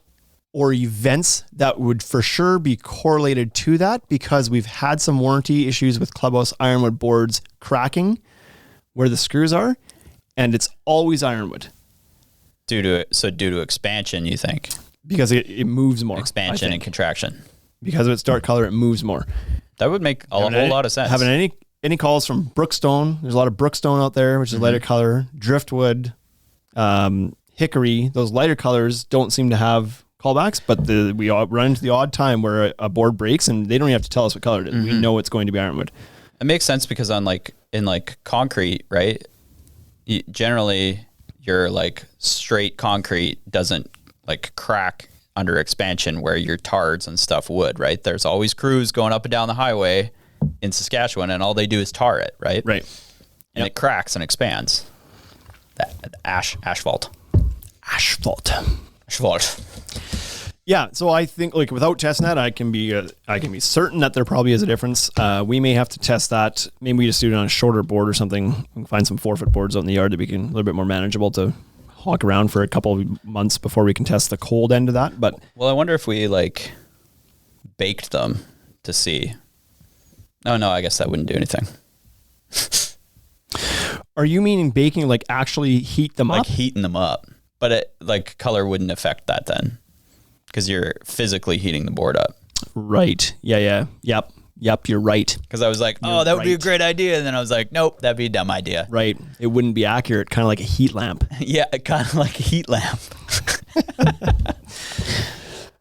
or events that would for sure be correlated to that, because we've had some warranty issues with Clubhouse Ironwood boards cracking where the screws are, and it's always Ironwood. Due to expansion, you think? Because it moves more. Expansion and contraction. Because of its dark color, it moves more. That would make a whole lot of sense. Having any calls from Brookstone? There's a lot of Brookstone out there, which is lighter color. Driftwood, Hickory. Those lighter colors don't seem to have callbacks, but we run into the odd time where a board breaks, and they don't even have to tell us what color it is. We know it's going to be Ironwood. It makes sense because in concrete, right? Generally, your like straight concrete doesn't like crack under expansion where your tards and stuff would, right? There's always crews going up and down the highway in Saskatchewan, and all they do is tar it, right? Right. And it cracks and expands. Asphalt. Yeah, so I think like without testing that, I can be certain that there probably is a difference. We may have to test that. Maybe we just do it on a shorter board or something. We can find some 4-foot boards out in the yard that we can a little bit more manageable to hawk around for a couple of months before we can test the cold end of that. But well, I wonder if we like baked them to see. Oh no, I guess that wouldn't do anything. Are you meaning baking, like actually heat them up? Like heating them up, but it like color wouldn't affect that then, because you're physically heating the board up. Right. Yeah. Yep. You're right. Because I was like, that would be a great idea, and then I was like, nope, that'd be a dumb idea. Right. It wouldn't be accurate. Kind of like a heat lamp. Yeah, kind of like a heat lamp.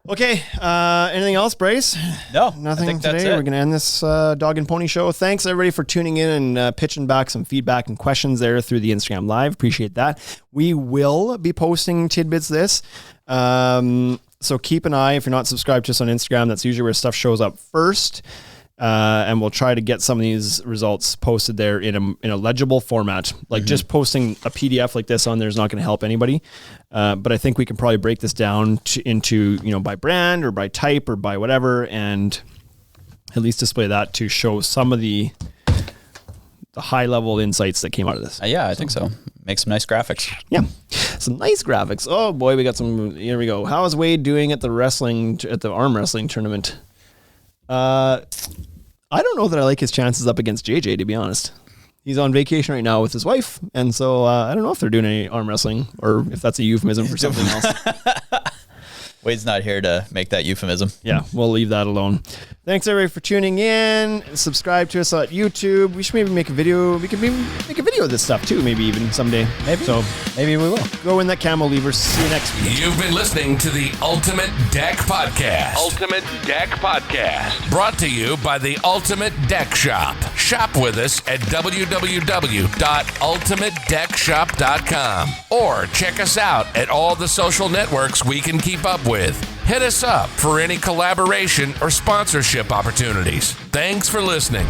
Okay. Anything else, Bryce? No, nothing today. We're going to end this Dog and Pony show. Thanks everybody for tuning in and pitching back some feedback and questions there through the Instagram Live. Appreciate that. We will be posting tidbits this. So keep an eye. If you're not subscribed to us on Instagram, that's usually where stuff shows up first. And we'll try to get some of these results posted there in a legible format. Like just posting a PDF like this on there is not going to help anybody. But I think we can probably break this down into, by brand or by type or by whatever, and at least display that to show some of the high level insights that came out of this. Yeah, I think so. Make some nice graphics. Yeah. Some nice graphics. Oh boy, we got some, here we go. How is Wade doing at the arm wrestling tournament? I don't know that I like his chances up against JJ, to be honest. He's on vacation right now with his wife, and so I don't know if they're doing any arm wrestling or if that's a euphemism for something else. Wade's not here to make that euphemism. Yeah, we'll leave that alone. Thanks everybody for tuning in. Subscribe to us on YouTube. We should maybe make a video. We could maybe make a video of this stuff too, maybe even someday. Maybe. So maybe we will. Go in that camel lever. See you next week. You've been listening to the Ultimate Deck Podcast. Ultimate Deck Podcast. Brought to you by the Ultimate Deck Shop. Shop with us at www.ultimatedeckshop.com or check us out at all the social networks we can keep up with. Hit us up for any collaboration or sponsorship opportunities. Thanks for listening.